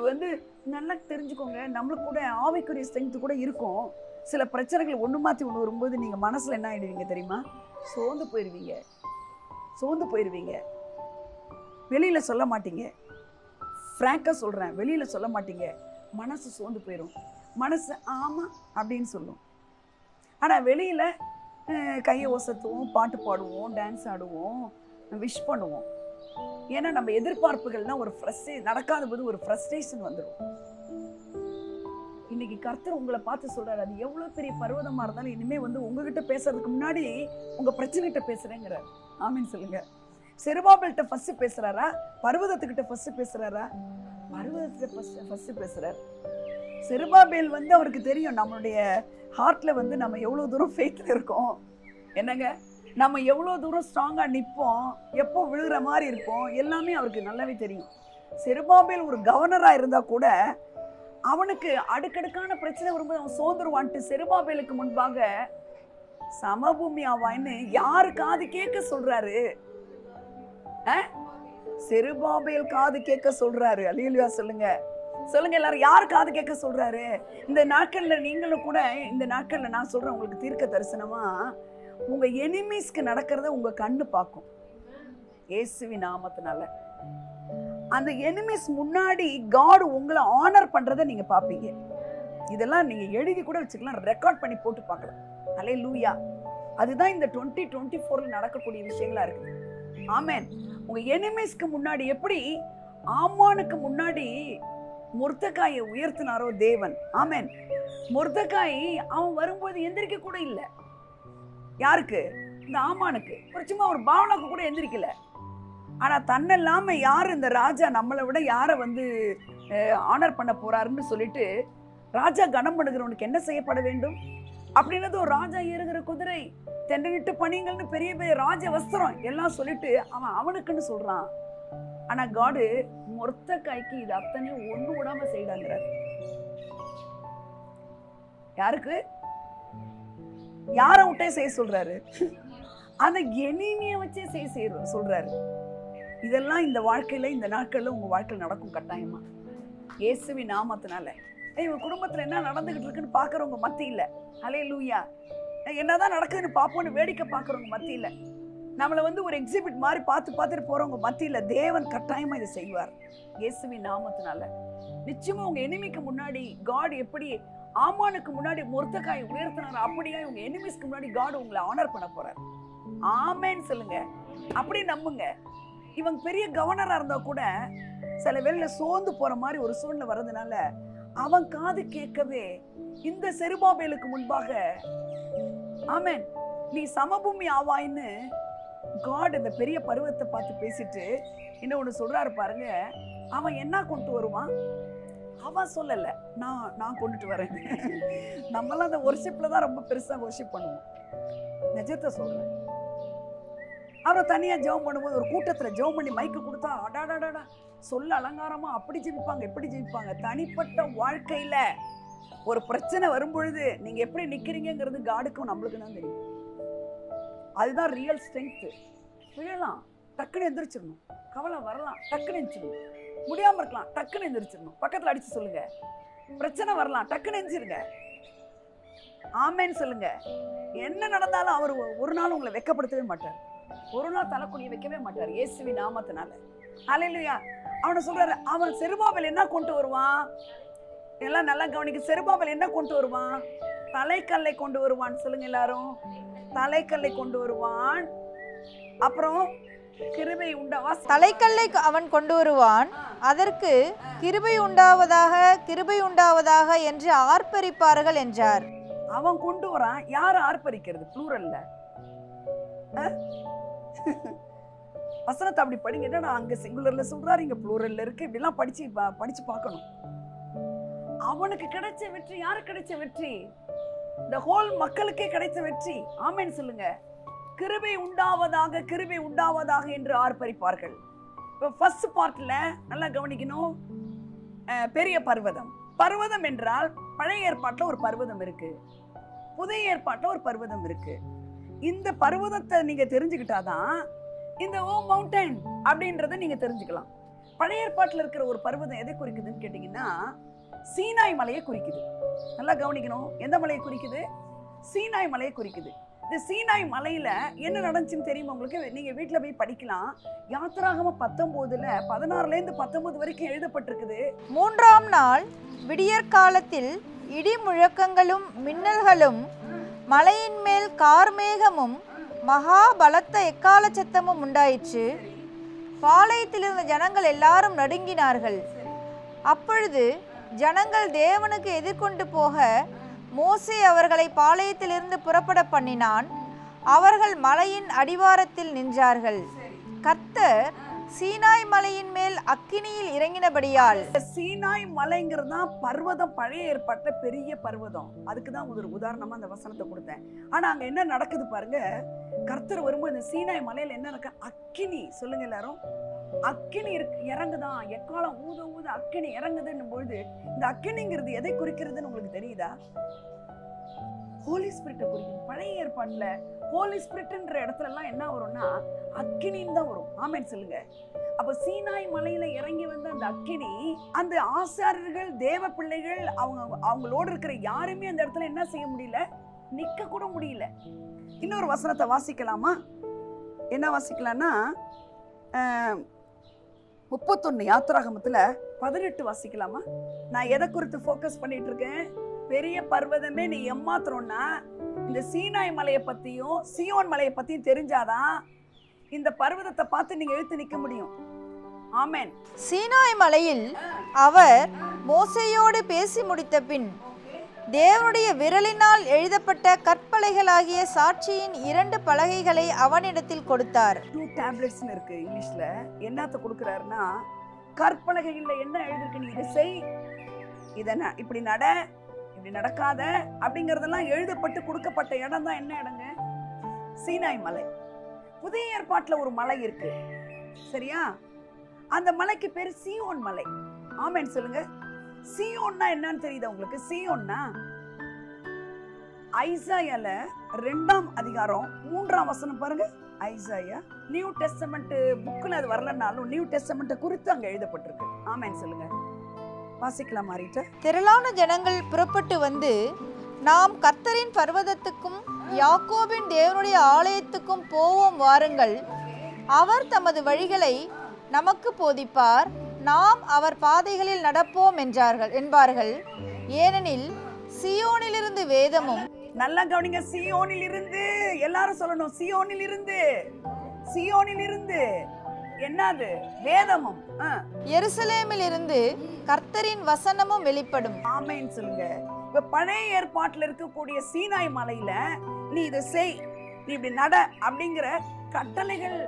வந்து நல்லா தெரிஞ்சுக்கோங்க. நம்மளுக்கு கூட ஆவிக்குரிய ஸ்ட்ரென்த் கூட இருக்கும். சில பிரச்சனைகள் ஒன்று மாற்றி ஒன்று வரும்போது நீங்கள் மனசில் என்ன ஆகிடுவீங்க தெரியுமா? சோர்ந்து போயிடுவீங்க, சோர்ந்து போயிடுவீங்க. வெளியில் சொல்ல மாட்டீங்க, ஃப்ராங்காக சொல்கிறேன், வெளியில் சொல்ல மாட்டீங்க. மனசு சோர்ந்து போயிடும். மனசு ஆமாம் அப்படின்னு சொல்லும். ஆனால் வெளியில் கையை ஒசத்துவோம், பாட்டு பாடுவோம், டான்ஸ் ஆடுவோம், விஷ் பண்ணுவோம். ஏன்னா நம்ம எதிர்பார்ப்புகள்னா ஒரு நடக்காத போது ஒரு ஃப்ரஸ்ட்ரேஷன் வந்துடும். இன்னைக்கு கர்த்தர் உங்களை பார்த்து சொல்றாரு, அது எவ்வளவு பெரிய பர்வதமா இருந்தாலும் இனிமே வந்து உங்ககிட்ட பேசுறதுக்கு முன்னாடி உங்க பிரச்சனைகிட்ட பேசுறேங்கிறார். ஆமீன் சொல்லுங்க. செருபாபேல்கிட்ட ஃபர்ஸ்ட் பேசுறாரா, பர்வதத்துக்கிட்ட ஃபர்ஸ்ட் பேசுறாரா? பர்வதத்துக்கிட்ட ஃபர்ஸ்ட் பேசுறாரு. செருபாபேல் வந்து அவருக்கு தெரியும் நம்மளுடைய ஹார்ட்ல வந்து நம்ம எவ்வளவு தூரம் ஃபெய்த்ல இருக்கோம், என்னங்க, நம்ம எவ்வளோ தூரம் ஸ்ட்ராங்காக நிற்போம், எப்போ விழுகிற மாதிரி இருப்போம், எல்லாமே அவருக்கு நல்லாவே தெரியும். செருபாபேல் ஒரு கவர்னராக இருந்தால் கூட அவனுக்கு அடுக்கடுக்கான பிரச்சனை வரும்போது அவன் சோதருவான்ட்டு செருபாபேலுக்கு முன்பாக சமபூமி ஆவான்னு யாரு காது கேட்க சொல்றாரு? செருபாபேல் காது கேட்க சொல்றாரு. அல்லேலூயா சொல்லுங்க, சொல்லுங்க எல்லாரும். யார் காது கேட்க சொல்றாரு? இந்த நாட்கள்ல நீங்களும் கூட, இந்த நாட்கள்ல நான் சொல்றேன் உங்களுக்கு தீர்க்க தரிசனமா, உங்க எனிமீஸ்க்கு நடக்கிறத உங்க கண்ணு பார்க்கும். இயேசுவின் நாமத்தினால. அந்த எனிமீஸ் முன்னாடி காட் உங்களை ஆனர் பண்றதை நீங்க பாப்பீங்க. இதெல்லாம் நீங்க எழுதி கூட வச்சுக்கலாம், ரெக்கார்ட் பண்ணி போட்டு பார்க்கலாம். அல்லேலூயா. அதுதான் இந்த 2024 நடக்கக்கூடிய விஷயங்களா இருக்குது. ஆமென். உங்க எனிமீஸ்க்கு முன்னாடி எப்படி ஆமானுக்கு முன்னாடி மொர்தெகாயை உயர்த்தினாரோ தேவன். ஆமென். மொர்தெகாய் அவன் வரும்போது எந்திரிக்க கூட இல்லை. யாருக்கு? இந்த ஆமானுக்கு. சும்மா ஒரு பாவனாக்கு கூட எந்திரிக்கல. ஆனா தன்னெல்லாம யார் இந்த ராஜா நம்மளை விட யாரை ஆனர் பண்ண போறாருன்னு சொல்லிட்டு ராஜா கனம் பண்ணுகிறவனுக்கு என்ன செய்யப்பட வேண்டும் அப்படின்னது ஒரு ராஜா ஏறுகிற குதிரை, தெண்டனிட்டு பணிங்கள்னு பெரிய பெரிய ராஜ வஸ்திரம் எல்லாம் சொல்லிட்டு அவனுக்குன்னு சொல்றான். ஆனா காடு மொர்தெகாய்க்கு இது அத்தனையும் ஒண்ணு விடாம செய்தாங்கிறார். யாருக்கு? யாரை விட்டே செய்ய சொல்றாரு? அந்த எனிமியை வச்சே செய்ய சொல்றாரு. இதெல்லாம் இந்த வாழ்க்கையில இந்த நாட்கள்ல உங்க வாழ்க்கையில் நடக்கும் கட்டாயமா, இயேசுவின் நாமத்தினால. இவங்க குடும்பத்துல என்ன நடந்துகிட்டு இருக்குன்னு பாக்குறவங்க மத்தியில, அல்லேலூயா, என்னதான் நடக்குதுன்னு பாப்போன்னு வேடிக்கை பாக்குறவங்க மத்தியில, நம்மளை ஒரு எக்ஸிபிட் மாதிரி பார்த்துட்டு போறவங்க மத்தியில தேவன் கட்டாயமா இதை செய்வார் இயேசுவின் நாமத்தினால. நிச்சயமா உங்க எனிமிக்கு முன்னாடி காட் எப்படி ஆமானுக்கு முன்னாடி மொர்தெகாயை உயர்த்தினார், அப்படியே உங்க எனிமிஸ்க்கு முன்னாடி காட் உங்களை ஆனர் பண்ண போறார். ஆமென் சொல்லுங்க. அப்படி நம்புங்க. இவங்க பெரிய கவர்னரா இருந்தா கூட சில வேளையில சோர்ந்து போற மாதிரி ஒரு சூழ்நிலை வர்றதுனால அவன் காது கேட்கவே இந்த செருபாபேலுக்கு முன்பாக ஆமென் நீ சமபூமி ஆவாயின்னு காட் இந்த பெரிய பருவத்தை பார்த்து பேசிட்டு இன்னொன்னு சொல்றாரு பாருங்க. அவன் என்ன கொண்டு வருவான்? அவன் சொல்லல, நான் கொண்டுட்டு வரேன். நம்மளாம் அந்த ஒர்ஷிப்ல தான் ரொம்ப பெருசா ஒர்ஷிப் பண்ணுவோம். நிஜத்தை சொல்றேன். அவரை தனியா ஜெபம் பண்ணும்போது ஒரு கூட்டத்துல ஜெபம் பண்ணி மைக்கு கொடுத்தா அடாடாடா சொல்ல அலங்காரமா அப்படி ஜெபிப்பாங்க, எப்படி ஜெபிப்பாங்க. தனிப்பட்ட வாழ்க்கையில ஒரு பிரச்சனை வரும்பொழுது நீங்க எப்படி நிக்கிறீங்கிறது காடுக்கும் நம்மளுக்கு தான் தெரியும். அதுதான் ரியல் ஸ்ட்ரென்த். விழலாம், டக்குன்னு எந்திரிச்சிடணும். கவலை வரலாம், டக்குன்னு எந்திரிச்சிடணும். முடியாம இருக்கலாம், டக்குன்னு எந்திரிச்சிடணும். பக்கத்துல அடிச்சு சொல்லுங்க. பிரச்சனை வரலாம், டக்குன்னு எந்திரிச்சிருங்க. ஆமென் சொல்லுங்க. என்ன நடந்தாலும் அவர் ஒரு நாள் உங்களை வெட்கப்படுத்தவே மாட்டார், ஒரு நாள் தலைக்குனிய வைக்கவே மாட்டார் இயேசுவின் நாமத்தினால. அல்லேலூயா. அவனை சொல்றாரு, அவன் செருபாபேல் என்ன கொண்டு வருவான்? எல்லாம் நல்லா கவனிக்க. செருபாபேல் என்ன கொண்டு வருவான்? தலைக்கல்லை கொண்டு வருவான். சொல்லுங்க எல்லாரும். தலைக்கல்லை கொண்டு வருவான். அப்புறம் கிருபை உண்டாவா? தலைக்கல்லை அவன் கொண்டு வருவான். அதற்கு கிருபை உண்டாவதாக, கிருபை உண்டாவதாக என்று ஆர்ப்பரிப்பார்கள் என்றார். அவன் கொண்டு வரான். யார் ஆர்ப்பரிக்கிறது? ப்ளூரல்ல. வசனத்தை அப்படி படிங்க. என்னடா அங்க சிங்குலர்ல சொல்றாரு, இங்க ப்ளூரல்ல இருக்கு. இப்படிலாம் படிச்சு பார்க்கணும். அவனுக்கு கிடைச்ச வெற்றி. யாருக்கு கிடைச்ச வெற்றி? இந்த ஹோல் மக்களுக்கே கிடைச்ச வெற்றி. ஆமென் சொல்லுங்க. கிருபை உண்டாவதாக, கிருபை உண்டாவதாக என்று ஆர்ப்பரிப்பார்கள். இப்போ ஃபர்ஸ்ட் பார்ட்ல நல்லா கவனிக்கணும். பெரிய பர்வதம். பர்வதம் என்றால் பழைய ஏற்பாட்டுல ஒரு பர்வதம் இருக்கு, புதிய ஏற்பாட்டுல ஒரு பர்வதம் இருக்கு. இந்த பர்வதத்தை நீங்க தெரிஞ்சுக்கிட்டாதான் இந்த மவுண்டன் அப்படின்றத நீங்க தெரிஞ்சுக்கலாம். பழைய ஏற்பாட்டுல இருக்கிற ஒரு பர்வதம் எதை குறிக்குதுன்னு கேட்டீங்கன்னா சீனாய் மலையை குறிக்குது. நல்லா கவனிக்கணும். எந்த மலையை குறிக்குது? சீனாய் மலையை குறிக்குது. இந்த சீனாய் மலையில என்ன நடந்துச்சுன்னு தெரியுமா உங்களுக்கு? நீங்க வீட்டுல போய் படிக்கலாம். யாத்திராகமம் 19ல 16ல இருந்து 19 வரைக்கும் எழுதப்பட்டிருக்குது. 3ஆம் நாள் விடியற்காலத்தில் இடி முழக்கங்களும் மின்னல்களும் மலையின் மேல் கார்மேகமும் மகா பலத்த எக்கால சத்தமும் உண்டாயிற்று. பாளையத்திலிருந்த ஜனங்கள் எல்லாரும் நடுங்கினார்கள். அப்பொழுது ஜனங்கள் தேவனுக்கு எதிர்கொண்டு போக மோசே அவர்களை பாளையத்திலிருந்து புறப்பட பண்ணினான். அவர்கள் மலையின் அடிவாரத்தில் நின்றார்கள். கர்த்தர் சீனாய் மலையின் மேல் அக்கினியில் இறங்கினபடியால். சீனாய் மலைங்கிறது தான் பர்வதம். பழைய ஏற்பாட்டுல பெரிய பர்வதம். அதுக்கு தான் ஒரு உதாரணமா அந்த வசனத்தை கொடுத்தேன். ஆனா அங்க என்ன நடக்குது பாருங்க. கர்த்தர் வரும்போது இந்த சீனாய் மலையில என்ன நடக்க? அக்கினி. சொல்லுங்க எல்லாரும். அக்கினி இறங்குதான். எக்காலம் ஊத ஊத அக்கினி இறங்குதுன்னும் பொழுது இந்த அக்கினிங்கிறது எதை குறிக்கிறதுன்னு உங்களுக்கு தெரியுதா? ஹோலி ஸ்பிரிட்டை குறிக்குது. பழைய ஏற்பாட்டுல ஹோலி ஸ்பிரிட்ன்ற இடத்துல எல்லாம் என்ன வரும்னா அக்கினின்னு தான் வரும். ஆமென் சொல்லுங்க. அப்ப சீனாய் மலையில இறங்கி வந்த அந்த அக்கினி, அந்த ஆசாரியர்கள் தேவ பிள்ளைகள் அவங்களோடு இருக்கிற யாருமே அந்த இடத்துல என்ன செய்ய முடியல? நிக்க கூட முடியல. இன்னொரு வசனத்தை வாசிக்கலாமா? என்ன வாசிக்கலாம்னா 31 யாத்திராகமத்துல 18 வாசிக்கலாமா? நான் எதை குறித்து ஃபோக்கஸ் பண்ணிட்டு இருக்கேன்? பெரிய பர்வதமே நீ ஏமாத்துறோம்னா இந்த சீனாய் மலையை பத்தியும் சியோன் மலையை பத்தியும் தெரிஞ்சாதான் இந்த பர்வதத்தை பார்த்து நீங்க எழுத்து நிக்க முடியும். ஆமென். சீனாய் மலையில் அவர் மோசேயோடு பேசி முடித்த பின் தேவனுடைய விரலினால் எழுதப்பட்ட கற்பலகைகளாகிய சாட்சியின் 2 பலகைகளை அவனிடத்தில் கொடுத்தார். 2 tablets இருக்கு இங்கிலீஷ்ல. என்னத்த கொடுக்கறாருன்னா, கற்பலகைகள்ல என்ன எழுதிருக்கு, நீ இதை செய், இதை இப்படி நட, இப்படி நடக்காத அப்படிங்கறதெல்லாம் எழுதப்பட்டு கொடுக்கப்பட்ட இடம் தான் என்ன இடங்க? சீனாய் மலை. புதிய ஏற்பாட்டுல ஒரு மலை இருக்கு, சரியா? அந்த மலைக்கு பேரு சீயோன் மலை. ஆமென் சொல்லுங்க. சீயோன்னா என்னன்னு தெரியுதா உங்களுக்கு? சீயோன்னா ஐசாயால 2ஆம் அதிகாரம் 3ஆம் வசனம் பாருங்க. ஐசாயா நியூ டெஸ்டமெண்ட் புக்ல அது வரலனாலும் நியூ டெஸ்டமெண்ட் குறித்து அங்க எழுதப்பட்டிருக்கு. ஆமென் சொல்லுங்க. வாசிக்கலாம் மாறிட்ட. திரளான ஜனங்கள் புறப்பட்டு வந்து, நாம் கர்த்தரின் பர்வதத்துக்கும் யாக்கோபின் தேவனுடைய ஆலயத்துக்கும் போவோம் வாருங்கள், அவர் தமது வழிகளை நமக்கு போதிப்பார், நாம் அவர் பாதைகளில் நடப்போம் என்பார்கள். ஏனெனில் சியோனிலிருந்து வேதமும், நல்லா கவனிங்க, சியோனில் இருந்து, எல்லாரும் சொல்லணும், சியோனில் இருந்து, சியோனில் இருந்து என்னது? வேதமும், எருசலேமில் இருந்து கர்த்தரின் வசனமும் வெளிப்படும். ஆமென் சொல்லுங்க. இப்ப பழைய ஏற்பாட்டுல இருக்கக்கூடிய சீனாய் மலையில நீ இதை செய், நீ இப்படி நட அப்படிங்கிற கட்டளைகள்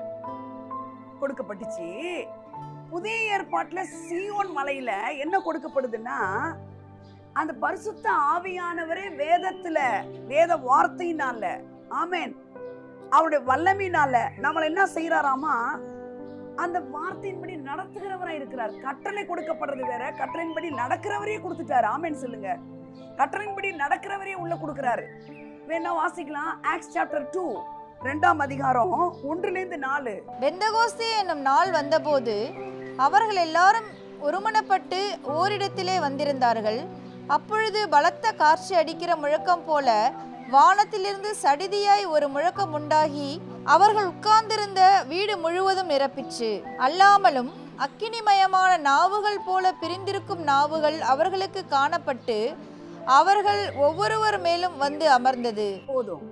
கொடுக்கப்பட்டுச்சு. புதிய ஏற்பாட்டுல சீயோன் மலையில என்ன கொடுக்கப்படுதுன்னா, அந்த பரிசுத்த ஆவியானவரே வேதத்துல, வேத வார்த்தையினால, ஆமென், அவருடைய வல்லமையினால நம்மள என்ன செய்யறாராமா, அந்த வார்த்தையின்படி நடத்துகிறவரா இருக்கிறார். கட்டளை கொடுக்கப்படுறது வேற, கட்டளையின்படி நடக்கிறவரையே கொடுத்துட்டாரு. ஆமென் சொல்லுங்க. கட்டளையின்படி நடக்கிறவரே உள்ள கொடுக்கிறாரு. வேணா வாசிக்கலாம். ஆக்ட்ஸ் சாப்டர் 2 2ஆம் அதிகாரம் 1-4. பெந்தகோஸ்தே என்னும் நாள் வந்தபோது அவர்கள் எல்லாரும் ஒருமனப்பட்டு ஓரிடத்திலே வந்திருந்தார்கள். அப்பொழுது பலத்த காற்று அடிக்கிற முழக்கம் போல வானத்திலிருந்து சடிதியாய் ஒரு முழக்கம் உண்டாகி அவர்கள் உட்கார்ந்திருந்த வீடு முழுவதும் நிரப்பிற்று. அல்லாமலும் அக்கினிமயமான நாவுகள் போல பிரிந்திருக்கும் நாவுகள் அவர்களுக்கு காணப்பட்டு அவர்கள் ஒவ்வொருவர் மேலும் வந்து அமர்ந்தது. போதும்.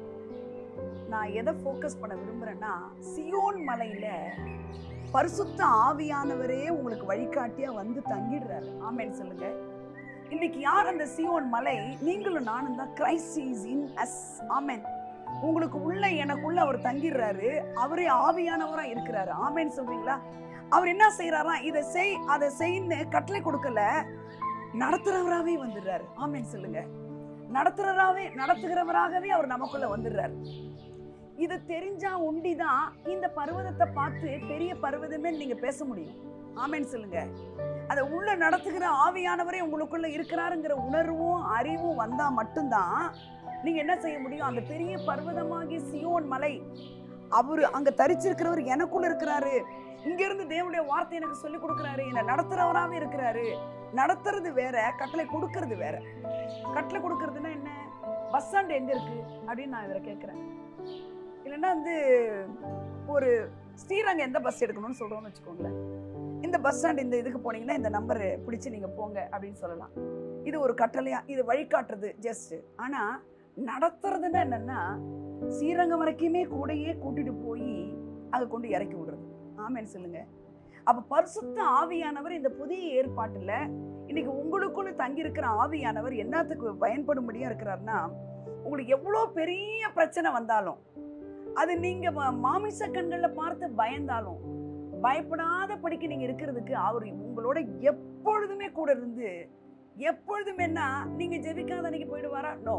நான் எதை ஃபோக்கஸ் பண்ண விரும்புறேன்னா, சியோன் மலையில பரிசுத்த ஆவியானவரே உங்களுக்கு வழிகாட்டியா வந்து தங்கிடுறாரு. ஆமென் சொல்லுங்க. இன்னைக்கு யார் அந்த சியோன் மலை? நீங்களும் நானும் தான். Christ is in us. Amen. உங்களுக்கு உள்ள, எனக்குள்ள அவர் தங்கிடுறாரு. அவரே ஆவியானவரா இருக்கிறாரு. ஆமென் சொல்றீங்களா? அவர் என்ன செய்யறாரா, இதை செய் அதை செய்ன்னு கட்டளை கொடுக்கல, நடத்துறவராகவே வந்துடுறாரு. ஆமென் சொல்லுங்க. நடத்துகிறவராகவே அவர் நமக்குள்ள வந்துடுறாரு. இது தெரிஞ்சா உண்டிதான் இந்த பர்வதத்தை பார்த்து பெரிய பர்வதமே நீங்க பேச முடியும். ஆமென் சொல்லுங்க. அதை உள்ள நடத்துகிற ஆவியானவரே உங்களுக்குள்ள இருக்கிறாருங்கிற உணர்வும் அறிவும் வந்தா மட்டும்தான் நீங்க என்ன செய்ய முடியும். அந்த பெரிய பர்வதமாகிய சியோன் மலை, அவரு அங்க தரிச்சிருக்கிறவர் எனக்குள்ள இருக்கிறாரு. இங்க இருந்து தேவனுடைய வார்த்தை எனக்கு சொல்லி கொடுக்கிறாரு. என்ன நடத்துறவராவே இருக்கிறாரு. நடத்துறது வேற, கட்டளை கொடுக்கறது வேற. கட்டளை கொடுக்கறதுன்னா என்ன? பஸ் ஸ்டாண்ட் எங்க இருக்கு அப்படின்னு நான் இவரை கேட்கிறேன். இல்லைன்னா ஒரு ஸ்ரீரங்கம் எந்த பஸ் எடுக்கணும்னு சொல்றோம்னு வச்சுக்கோங்களேன். இந்த பஸ் ஸ்டாண்ட் இந்த இதுக்கு போனீங்கன்னா இந்த நம்பர் பிடிச்சு நீங்க போங்க அப்படின்னு சொல்லலாம். இது ஒரு கட்டளையா, இது வழிகாட்டுறது ஜஸ்ட். ஆனா நடத்துறதுன்னா என்னன்னா, ஸ்ரீரங்கம் வரைக்குமே கூடையே கூட்டிட்டு போய் அதை கொண்டு இறக்கி விடுறது. ஆமென் சொல்லுங்க. அப்ப பரிசுத்த ஆவியானவர் இந்த புதிய ஏற்பாட்டுல இன்னைக்கு உங்களுக்குள்ள தங்கி இருக்கிற ஆவியானவர் என்னத்துக்கு பயன்படும்படியா இருக்கிறாருன்னா, உங்களுக்கு எவ்வளோ பெரிய பிரச்சனை வந்தாலும், அது நீங்க மாமிச கண்கள்ல பார்த்து பயந்தாலும் பயப்படாத படிக்க நீங்க இருக்கிறதுக்கு அவர் உங்களோட எப்பொழுதுமே கூட இருந்து, எப்பொழுதுமே என்ன, நீங்க ஜெபிக்காத அன்னைக்கு போயிடுவாரா? நோ.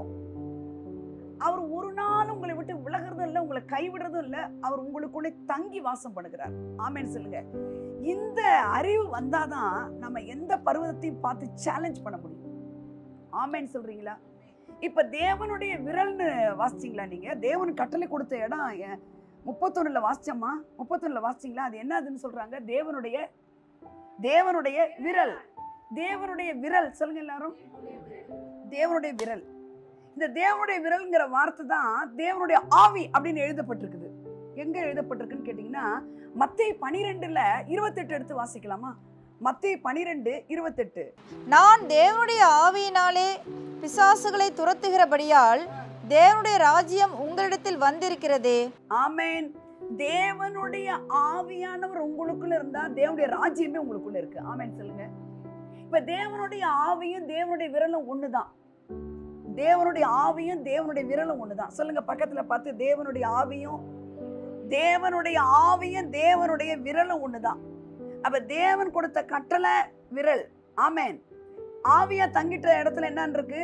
அவர் ஒரு நாள் உங்களை விட்டு விலகிறதும் இல்லை, உங்களை கைவிடுறதும் இல்லை. அவர் உங்களுக்குள்ளே தங்கி வாசம் பண்ணுகிறார். ஆமென் சொல்லுங்க. இந்த அறிவு வந்தாதான் நம்ம எந்த பர்வதத்தையும் பார்த்து சேலஞ்ச் பண்ண முடியும். ஆமென் சொல்றீங்களா? இப்ப தேவனுடைய விரல்னு வாசிச்சீங்களா? நீங்க தேவன் கட்டளை கொடுத்த இடம் 31 வாசிச்சோமா? 31 வாசிச்சீங்களா? அது என்னதுன்னு சொல்றாங்க? தேவனுடைய விரல். தேவனுடைய விரல் சொல்லுங்க எல்லாரும். தேவனுடைய விரல். இந்த தேவனுடைய விரல்ங்கிற வார்த்தை தான் தேவனுடைய ஆவி அப்படின்னு எழுதப்பட்டிருக்குது. எங்க எழுதப்பட்டிருக்குன்னு கேட்டீங்கன்னா மத்தேயு 12:28 எடுத்து வாசிக்கலாமா? மத்தேயு 12:28. நான் தேவனுடைய ஆவியினாலே பிசாசுகளை துரத்துகிறபடியால் தேவனுடைய ராஜ்யம் உங்களிடத்தில் வந்திருக்கிறதே. ஆமென். தேவனுடைய ஆவியானவர் உங்களுக்குள்ள இருந்தா தேவனுடைய ராஜ்யமே உங்களுக்குள்ள இருக்கு. ஆமென் சொல்லுங்க. இப்ப தேவனுடைய ஆவியும் தேவனுடைய விரலும் ஒண்ணுதான். தேவனுடைய ஆவியும் தேவனுடைய விரலும் ஒண்ணுதான். சொல்லுங்க பக்கத்துல பார்த்து, தேவனுடைய ஆவியும் தேவனுடைய விரலும் ஒண்ணுதான். அப்ப தேவன் கொடுத்த கட்டளை விரல். ஆமென். ஆவியா தங்கிட்ட இடத்துல என்ன இருக்கு?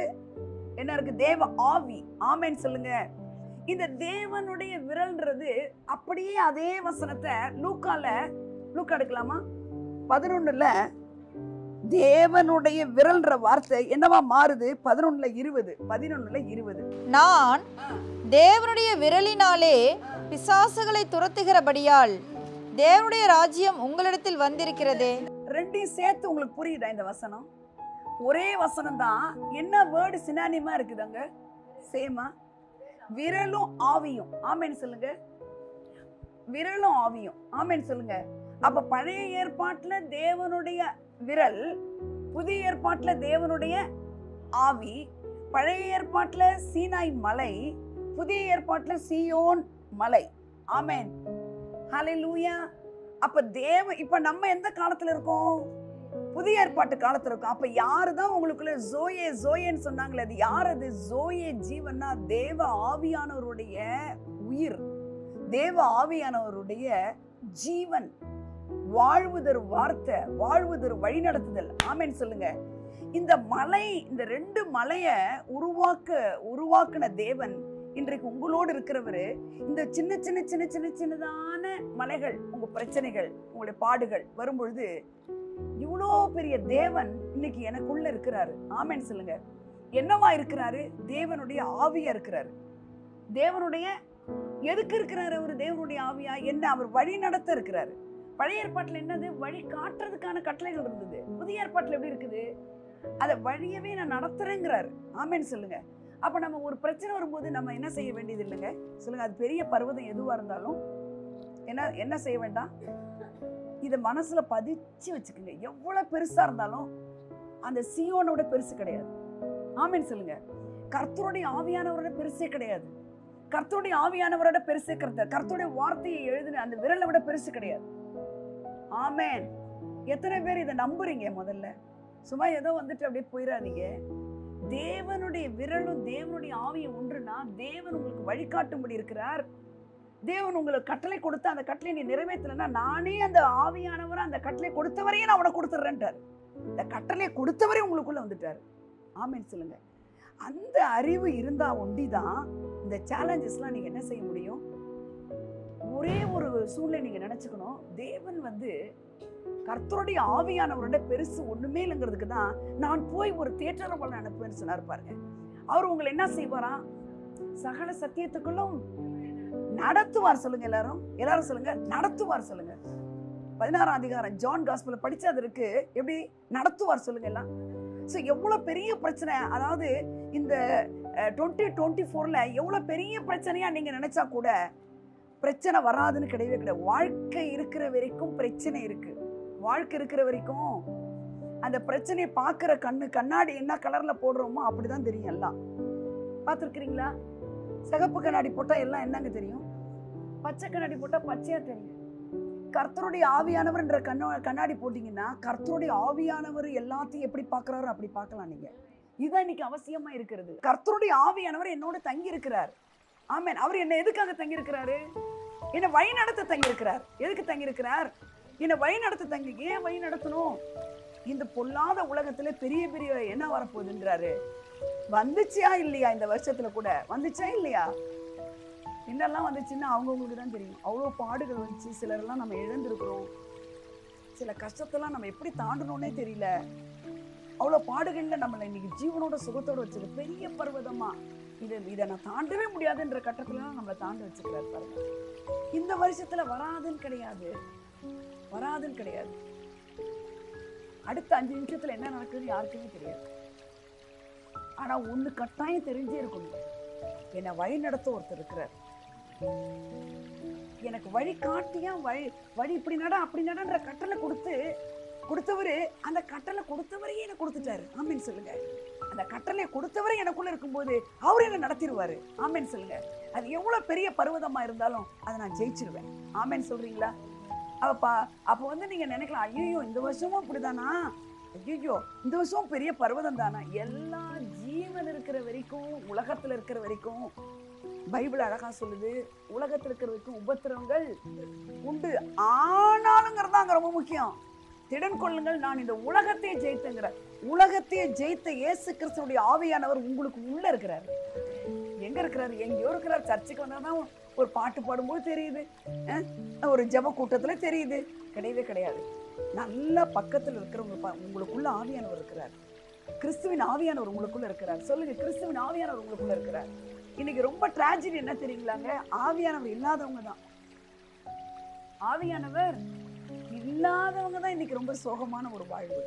தேவ ஆவி. ஆமென் சொல்லுங்க. இந்த தேவனுடைய விரல்ன்றது அப்படியே அதே வசனத்தை லூக்கா எடுக்கலாமா? 11ல தேவனுடைய விரல்ன்ற வார்த்தை என்னவா மாறுது? 11:20. நான் தேவனுடைய விரலினாலே பிசாசுகளை துரத்துகிறபடியால் தேவனுடைய ராஜ்யம் உங்களிடத்தில் வந்திருக்கிறதே. ரெண்டையும் சேர்த்து உங்களுக்கு புரியுதா இந்த வசனம்? ஒரே வசனம் தான், என்ன வேர்டு சினானிமா இருக்குதாங்க? சேமா. விரலும் ஆவியும். ஆமென் சொல்லுங்க. விரலும் ஆவியும். ஆமென் சொல்லுங்க. அப்ப பழைய ஏற்பாட்டுல தேவனுடைய விரல், புதிய ஏற்பாட்டுல தேவனுடைய ஆவி, பழைய ஏற்பாட்டுல சீனாய் மலை, புதிய ஏற்பாட்டுல சீயோன் மலை. ஆமென். ஹல்லேலூயா. அப்ப இப்ப நம்ம எந்த காலத்துல இருக்கோம்? புதிய ஏற்பாட்டு காலத்துல இருக்கும். அப்ப யாருதான் உங்களுக்குள்ள ஜோயேன்னு சொன்னாங்களே, அது யார்? அது ஜோயே ஜீவன்னா தேவ ஆவியானவருடைய உயிர், தேவ ஆவியானவருடைய ஜீவன், வாழ்வுதர் வார்த்தை, வாழ்வுதர் வழி நடத்துதல். ஆமென் சொல்லுங்க. இந்த மலை, இந்த 2 மலைய உருவாக்குன தேவன் இன்றைக்கு உங்களோடு இருக்கிறவரு. இந்த சின்னதான மலைகள், உங்க பிரச்சனைகள், உங்களுடைய பாடுகள் வரும்பொழுது இவ்வளோ பெரிய தேவன் இன்னைக்கு எனக்குள்ள இருக்கிறாரு. ஆமென் சொல்லுங்க. என்னவா இருக்கிறாரு? தேவனுடைய ஆவியா இருக்கிறாரு. தேவனுடைய எதுக்கு இருக்கிறாரு அவரு? தேவனுடைய ஆவியா என்ன? அவர் வழி நடத்த இருக்கிறாரு. பழைய ஏற்பாட்டுல என்னது? வழி காட்டுறதுக்கான கட்டளைகள் இருந்தது. புதிய ஏற்பாட்டுல எப்படி இருக்குது? அதை வழியவே நான் நடத்துறேங்கிறாரு. ஆமென் சொல்லுங்க. அப்ப நம்ம ஒரு பிரச்சனை வரும்போது நம்ம என்ன செய்ய வேண்டியது இல்லைங்க? சொல்லுங்க. அது பெரிய பர்வதம் எதுவா இருந்தாலும் என்ன செய்ய வேண்டாம்? இதை மனசுல பதிச்சு வச்சுக்கோங்க. எவ்வளவு பெருசா இருந்தாலும் அந்த சீயோனோட பெருசு கிடையாது. ஆமென் சொல்லுங்க. கர்த்தருடைய ஆவியானவரோட பெருசே கிடையாது. கர்த்தருடைய ஆவியானவரோட பெருசே கர்த்தருடைய வார்த்தையை எழுதின அந்த விரலை விட பெருசு கிடையாது. ஆமென். எத்தனை பேர் இதை நம்புறீங்க? முதல்ல சும்மா ஏதோ வந்துட்டு அப்படியே போயிடாதீங்க. தேவனுடைய விரலும் தேவனுடைய ஆவியும் ஒன்றுனா தேவன் உங்களுக்கு வழிகாட்டும்படி இருக்கிறார். தேவன் உங்களுக்கு கட்டளை கொடுத்து அந்த கட்டளை நீ நிறைவேற்றலைன்னா நானே அந்த ஆவியானவரை அந்த கட்டளை கொடுத்தவரையே நான் உனக்கு கொடுத்துட்றேன்ட்டார். இந்த கட்டளை கொடுத்தவரே உங்களுக்குள்ள வந்துட்டார். ஆமென் சொல்லுங்க. அந்த அறிவு இருந்தா ஒண்டிதான் இந்த சேலஞ்சஸ்லாம் நீங்க என்ன செய்ய முடியும்? ஒரே ஒரு சூழ்நிலை நீங்க நினைச்சுக்கணும். தேவன் கர்த்தருடைய ஆவியானவரோட பெருசு ஒண்ணுமே இல்லைங்கிறதுக்கு தான் நான் போய் ஒரு தேற்றரவலை அனுப்புவேன்னு சொன்னார் பாருங்க. அவர் உங்களை என்ன செய்வாரா? சகல சத்தியத்துக்குள்ளும் நடத்துவார். சொல்லுங்க எல்லாரும் சொல்லுங்க, நடத்துவார் சொல்லுங்க. 16ஆம் அதிகாரம் ஜான் காஸ்பல்ல படிச்சு அது இருக்கு. எப்படி நடத்துவார் சொல்லுங்க எல்லாம். ஸோ எவ்வளவு பெரிய பிரச்சனை, அதாவது இந்த 2024ல எவ்வளவு பெரிய பிரச்சனையா நீங்க நினைச்சா கூட பிரச்சனை வராதுன்னு கிடையவே கிடையாது. வாழ்க்கை இருக்கிற வரைக்கும் பிரச்சனை இருக்கு. வாழ்க்கை இருக்கிற வரைக்கும் அந்த பிரச்சனையை பார்க்கிற கண்ணாடி என்ன கலர்ல போடுறோமோ அப்படிதான் தெரியும். எல்லாம் பார்த்துருக்கிறீங்களா? சிகப்பு கண்ணாடி போட்டா எல்லாம் என்னங்க தெரியும்? பச்சை கண்ணாடி போட்டா பச்சையா தெரியும். கர்த்தருடைய ஆவியானவர்ன்ற கண்ணாடி போட்டீங்கன்னா கர்த்தருடைய ஆவியானவர் எல்லாத்தையும் எப்படி பார்க்கறாரோ அப்படி பார்க்கலாம் நீங்க. இதுதான் இன்னைக்கு அவசியமா இருக்கிறது. கர்த்தருடைய ஆவியானவர் என்னோட தங்கி இருக்கிறார். ஆமென். அவர் என்ன எதுக்காக தங்கி இருக்கிறாரு? என்ன வழி நடத்த தங்கி இருக்கிறார். எதுக்கு தங்கி இருக்கிறார்? என்ன வழி நடத்த தங்கி. ஏன் வழி நடத்தணும்? இந்த பொல்லாத உலகத்துல பெரிய பெரிய என்ன வரப்போகுதுன்றாரு. வந்துச்சா இல்லையா? இந்த வருஷத்துல கூட வந்துச்சா இல்லையா? என்னெல்லாம் வந்துச்சுன்னா அவங்கவுங்களுக்கு தான் தெரியும். அவ்வளோ பாடுகள் வந்துச்சு. சிலரெல்லாம் நம்ம இழந்திருக்கிறோம். சில கஷ்டத்தெல்லாம் நம்ம எப்படி தாண்டணும்னே தெரியல. அவ்வளோ பாடுகள்ல நம்மளை இன்னைக்கு ஜீவனோட சுகத்தோட வச்சது பெரிய பர்வதமா இதை நான் தாண்டவே முடியாதுன்ற கட்டத்துலாம் நம்மளை தாண்ட வச்சுக்கிறாரு பாருங்க. இந்த வருஷத்துல வராதுன்னு கிடையாது. அடுத்த 5 நிமிஷத்துல என்ன நடக்குதுன்னு யாருக்குமே தெரியாது. ஆனா ஒண்ணு கட்டாயம் தெரிஞ்சே இருக்கணும். என்னை வழி நடத்த ஒருத்தர் இருக்கிறார். எனக்கு வழி காட்டியா, வழி இப்படி நட அப்படி நடன்ற கட்டளை கொடுத்தவரு, அந்த கட்டளை கொடுத்தவரையே எனக்கு கொடுத்துட்டாரு. ஆமேன் சொல்லுங்க. அந்த கட்டளை கொடுத்தவரை எனக்குள்ள இருக்கும்போது அவரு என்ன நடத்திடுவாரு. ஆமேன் சொல்லுங்க. அது எவ்வளவு பெரிய பர்வதமா இருந்தாலும் அதை நான் ஜெயிச்சிருவேன். ஆமேன் சொல்றீங்களா? அப்போ வந்து நீங்க நினைக்கலாம், ஐயோ இந்த வருஷமும் அப்படிதானா, ஐயோ இந்த வருஷம் பெரிய பர்வதம் தானா? எல்லா ஜீவன் இருக்கிற வரைக்கும், உலகத்துல இருக்கிற வரைக்கும் பைபிள் அழகா சொல்லுது, உலகத்துல இருக்கிற வரைக்கும் உபத்திரவங்கள் உண்டு. ஆனாலுங்கிறது அங்க ரொம்ப முக்கியம். திடன் கொள்ளுங்கள், நான் இந்த உலகத்தையே ஜெயித்தங்கிற, உலகத்தையே ஜெயித்த இயேசு கிறிஸ்துவுடைய ஆவியானவர் உங்களுக்கு உள்ள இருக்கிறாரு. எங்க இருக்கிறாரு? எங்கேயோ இருக்கிறார். சர்ச்சுக்கு வந்தாதான் ஒரு பாட்டு பாடும்போது தெரியுது, ஒரு ஜெப கூட்டத்துல தெரியுது. கிடையவே கிடையாது. நல்ல பக்கத்துல இருக்கிறவங்க உங்களுக்குள்ள ஆவியானவர் இருக்கிறார். கிறிஸ்துவின் ஆவியானவர் உங்களுக்குள்ள இருக்கிறார். சொல்லுங்க, கிறிஸ்துவின் ஆவியானவர் உங்களுக்குள்ள இருக்கிறார். இன்னைக்கு ரொம்ப டிராஜடி என்ன தெரியுங்களாங்க? ஆவியானவர் இல்லாதவங்க தான். ஆவியானவர் இல்லாதவங்க தான் இன்னைக்கு ரொம்ப சோகமான ஒரு வாழ்வு.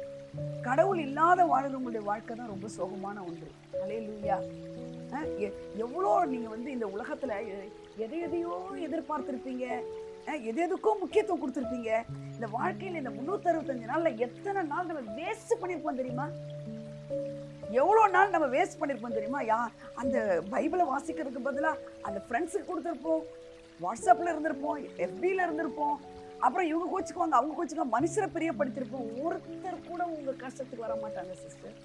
கடவுள் இல்லாத வாழ்றவங்களுடைய வாழ்க்கை தான் ரொம்ப சோகமான ஒன்று. அல்லேலூயா. எவ்வளோ நீங்க வந்து இந்த உலகத்துல எதையோ எதிர்பார்த்திருப்பீங்க, எதுக்கோ முக்கியத்துவம் கொடுத்துருப்பீங்க. இந்த வாழ்க்கையில இந்த 365 நாள்ல எத்தனை நாள் நம்ம வேஸ்ட் பண்ணிருப்போம் தெரியுமா? எவ்வளோ நாள் நம்ம வேஸ்ட் பண்ணிருப்போம் தெரியுமா? அந்த பைபிளை வாசிக்கிறதுக்கு பதிலா அந்த ஃப்ரெண்ட்ஸுக்கு கொடுத்துருப்போம், வாட்ஸ்அப்ல இருந்திருப்போம், FBல இருந்திருப்போம். அப்புறம் இவங்க கோச்சுக்குவாங்க, அவங்க கோச்சுக்குவாங்க, மனுஷரை பிரியப்படுத்திருப்போம். ஒருத்தர் கூட உங்க கஷ்டத்துக்கு வர மாட்டாங்க சிஸ்டர்.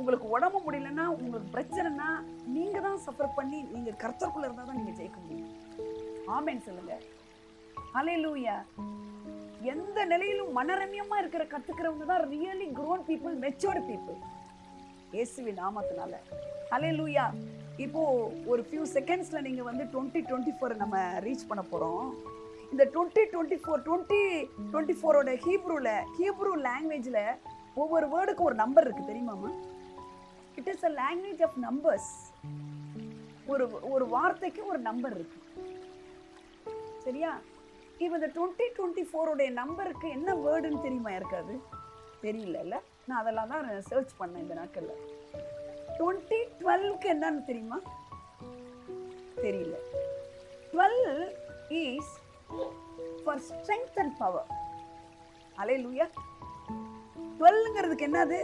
உங்களுக்கு உடம்பு முடியலன்னா, உங்களுக்கு பிரச்சனைனா, நீங்க தான் சஃபர் பண்ணி, நீங்க கர்த்தருக்குள்ள இருந்தா தான் நீங்க ஜெயிக்க முடியும். ஆமென் சொல்லுங்க. ஹல்லேலூயா. எந்த நிலையிலும் மனரம்யமா இருக்கிற கத்துக்கிறவங்க தான் really grown people, matured people. இயேசுவின் நாமத்தினால. ஹல்லேலூயா. இப்போ ஒரு few secondsல நீங்க வந்து 2024 நம்ம ரீச் பண்ண போறோம். இந்த 2024 ஓட ஹீப்ரூ லாங்குவேஜ்ல ஒவ்வொரு வேர்டுக்கு ஒரு நம்பர் இருக்கு தெரியுமாமா? It is a language of numbers. ஒரு வார்த்தைக்கு ஒரு நம்பர் இருக்கு. சரியா? இப்போ இந்த 2024 உடைய நம்பருக்கு என்ன வேர்டுன்னு தெரியுமா? இருக்காது, தெரியல. நான் அதெல்லாம் தான் சர்ச் பண்ணேன் இந்த நாட்கள்ல. 2012க்கு என்னன்னு தெரியுமா? தெரியல. 12 is for strength and power. ஹல்லேலூயா. 12ங்கிறதுக்கு என்னது?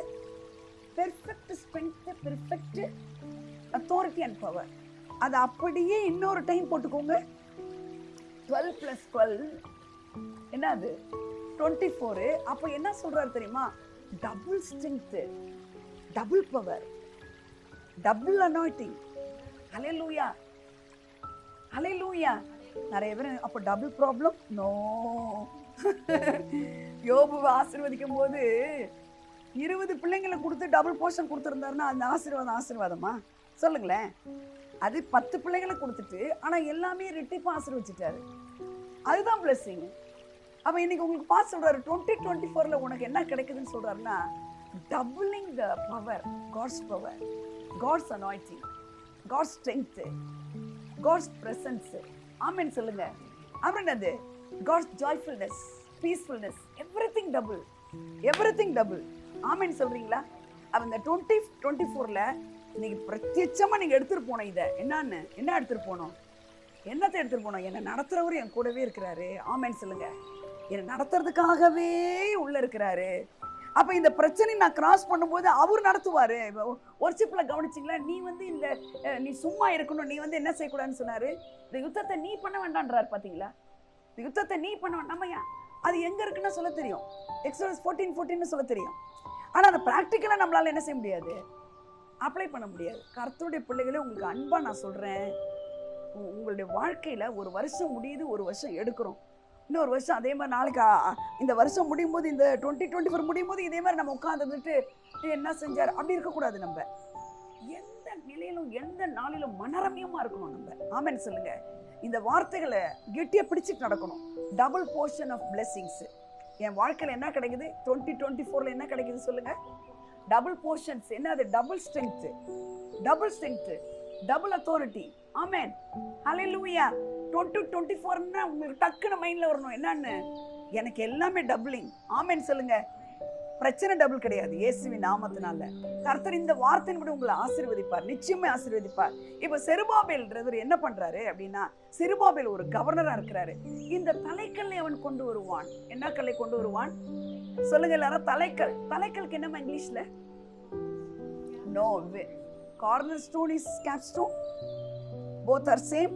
Perfect strength, perfect authority and power. அது அப்படியே இன்னொரு டைம் போட்டுக்கோங்க. 12 + 12 என்னது? 24. அப்போ என்ன சொல்றாரு தெரியுமா? Double strength, double power, double anointing. Hallelujah, hallelujah. நிறைய பேர் அப்போ டபுள் ப்ராப்ளம் நோ. யோபுவை ஆசீர்வதிக்கும் போது 20 பிள்ளைங்களை கொடுத்து டபுள் போர்ஷன் கொடுத்துருந்தாருன்னா அந்த ஆசீர்வாதமா? சொல்லுங்களேன். அது 10 பிள்ளைகளை கொடுத்துட்டு ஆனா எல்லாமே ரெட்டிப்பா ஆசீர்வதிச்சிட்டாரு. அதுதான் பிளெஸிங். அப்ப இன்னைக்கு உங்களுக்கு பார்த்து சொல்றாரு, 2024ல உனக்கு என்ன கிடைக்குதுன்னு சொல்றாருன்னா, doubling the power, God's power, God's anointing, God's strength, God's presence. Amen சொல்லுங்க. அப்புறம் என்னது? God's joyfulness, peacefulness, everything double, everything double. Amen சொல்றீங்களா? அப்ப இந்த 2024ல இன்னைக்கு பிரத்யட்சமா நீங்க எடுத்துட்டு போனோம். இதை என்ன எடுத்துட்டு போனோம்? என்னத்தை எடுத்துட்டு போனோம்? என்னை நடத்துறவரு என் கூடவே இருக்கிறாரு. ஆமென் சொல்லுங்க. என்னை நடத்துறதுக்காகவே உள்ள இருக்கிறாரு. அப்ப இந்த பிரச்சனை நான் கிராஸ் பண்ணும்போது அவர் நடத்துவாரு. ஒரு சிப்ல கவனிச்சிங்களா? நீ வந்து நீ சும்மா இருக்கணும், நீ வந்து என்ன செய்யக்கூடாதுன்னு சொன்னாரு? இந்த யுத்தத்தை நீ பண்ண வேண்டான்றாரு. பாத்தீங்களா? இந்த யுத்தத்தை நீ பண்ண வேண்டாம். நம்ம அது எங்க இருக்குன்னு சொல்ல தெரியும், எக்ஸோடஸ் 14:14 சொல்ல தெரியும். ஆனா அந்த பிராக்டிக்கலா நம்மளால என்ன செய்ய முடியாது, அப்ளை பண்ண முடியாது. கர்த்தருடைய பிள்ளைகளே, உங்களுக்கு அன்பா நான் சொல்றேன், உங்களுடைய வாழ்க்கையில ஒரு வருஷம் முடியுது, ஒரு வருஷம் எடுக்கிறோம், இன்னொரு வருஷம் அதே மாதிரி நாளைக்கு இந்த வருஷம் முடியும் போது, இந்த 2024 முடியும் போது இதே மாதிரி நம்ம உட்காந்துட்டு என்ன செஞ்சார் அப்படி இருக்கக்கூடாது. நம்ம எந்த நிலையிலும் எந்த நாளிலும் மனரம்யமா இருக்கணும் நம்ம. ஆமென் சொல்லுங்க. இந்த வார்த்தைகளை கெட்டியா பிடிச்சிட்டு நடக்கணும். Double portion of blessings. என் வாழ்க்கையில என்ன கிடைக்குது? 2024ல என்ன கிடைக்குது சொல்லுங்க? Double portions. என்ன அது? Double strength, double strength, double authority. Amen, hallelujah. 2024ன்னா உங்களுக்கு டக்குன்னு மைண்ட்ல வரணும் என்னன்னு, எனக்கு எல்லாமே டபுளிங். ஆமென் சொல்லுங்க. பிரச்சனை டபுள் கிடையாது. இயேசுவின் நாமத்தினால கர்த்தர் இந்த வார்த்தையின்படி உங்களை ஆசீர்வதிப்பார், நிச்சயமே ஆசீர்வதிப்பார். இப்ப செருபாபேல்ன்றவர் என்ன பண்றாரு அப்படின்னா, செருபாபேல் ஒரு கவர்னரா இருக்கிறாரு. இந்த தலைக்கல்லை அவன் கொண்டு வருவான். என்ன கல்லை கொண்டு வருவான் சொல்லுங்க எல்லாரும்? தலைக்கல். தலைக்கல்க்கு என்னமா இங்கிலீஷ்ல? No way. Cornerstone is capstone, both are same.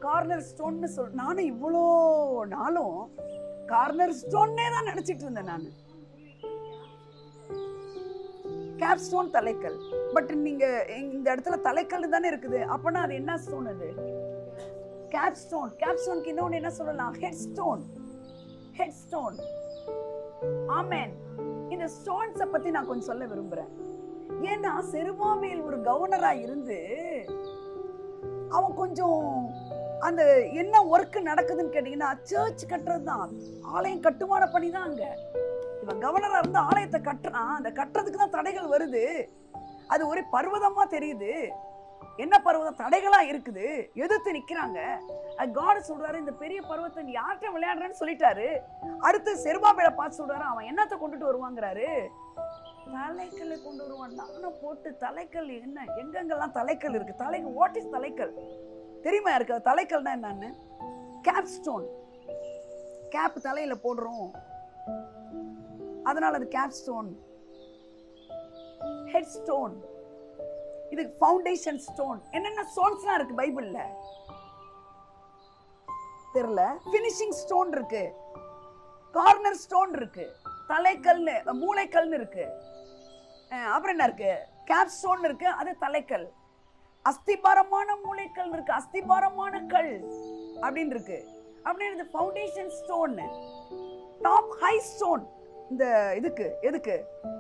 Cornerstone சொல். நானும் இவ்வளோ நாளும் கார்னர் ஸ்டோன்னே தான் நினைச்சிட்டு இருந்தேன் நான். கேப்ஸ்டோன் தலைக்கல். பட் நீங்க இந்த இடத்துல தலைக்கல் தானே இருக்குது. அப்பனா அது என்ன ஸ்டோன்? அது கேப்ஸ்டோன். கேப்ஸ்டோனுக்கு இன்னொன்னு என்ன சொல்லலாம்? Head stone. Head stone. Amen. இந்த ஸ்டோன்ஸை பத்தி நான் கொஞ்சம் சொல்ல விரும்புறேன். ஏன்னா செருபாபேல் ஒரு கவர்னரா இருந்து அவன் கொஞ்சம் அந்த என்ன ஒர்க் நடக்குதுன்னு கேட்டீங்கன்னா, சர்ச் கட்டுறது தான், ஆலயம் கட்டுமான பணி தான். அங்க இவன் கவர்னரா இருந்து ஆலயத்தை கட்டுறான். அந்த கட்டுறதுக்கு தான் தடைகள் வருது. அது ஒரு பர்வதமா தெரியுது. என்ன பர்வதம்? தடைகளா இருக்குது, எதிர்த்து நிக்கிறாங்க. காட் சொல்றாரு, இந்த பெரிய பர்வத்தை நீ யார்கிட்ட விளையாடுறேன்னு சொல்லிட்டாரு. அடுத்து செருபாபேலை பார்த்து சொல்றாரு, அவன் என்னத்தை கொண்டுட்டு வருவாங்கிறாரு? தலைக்கல்லை கொண்டு வருவான். நானும் போட்டு தலைக்கல் என்ன, எங்கெங்கெல்லாம் தலைக்கல் இருக்கு? தலைக்கல், வாட் இஸ் தலைக்கல் தெரியுமா இருக்கு? தலைக்கல்னா என்னன்னு? Gap stone. கேப் தலையில போடுறோம், அதனால அது கேப் ஸ்டோன். ஹெட் ஸ்டோன், இது ஃபவுண்டேஷன் ஸ்டோன். என்னென்ன ஸ்டோன்ஸ்லாம் இருக்கு பைபிள்ல தெரியல. ஃபினிஷிங் ஸ்டோன் இருக்கு, கார்னர் ஸ்டோன் இருக்கு, தலைக்கல்னு மூளைக்கல்னு இருக்கு, அப்புறம் என்ன இருக்கு? கேப் ஸ்டோன் இருக்கு, அது தலைக்கல். அஸ்திபாரமான மூளைக்கல் இருக்கு, அஸ்திபாரமான கல் அப்படின்னு இருக்கு. அப்படின்னு foundation stone, top high stone. இந்த இதுக்கு எதுக்கு?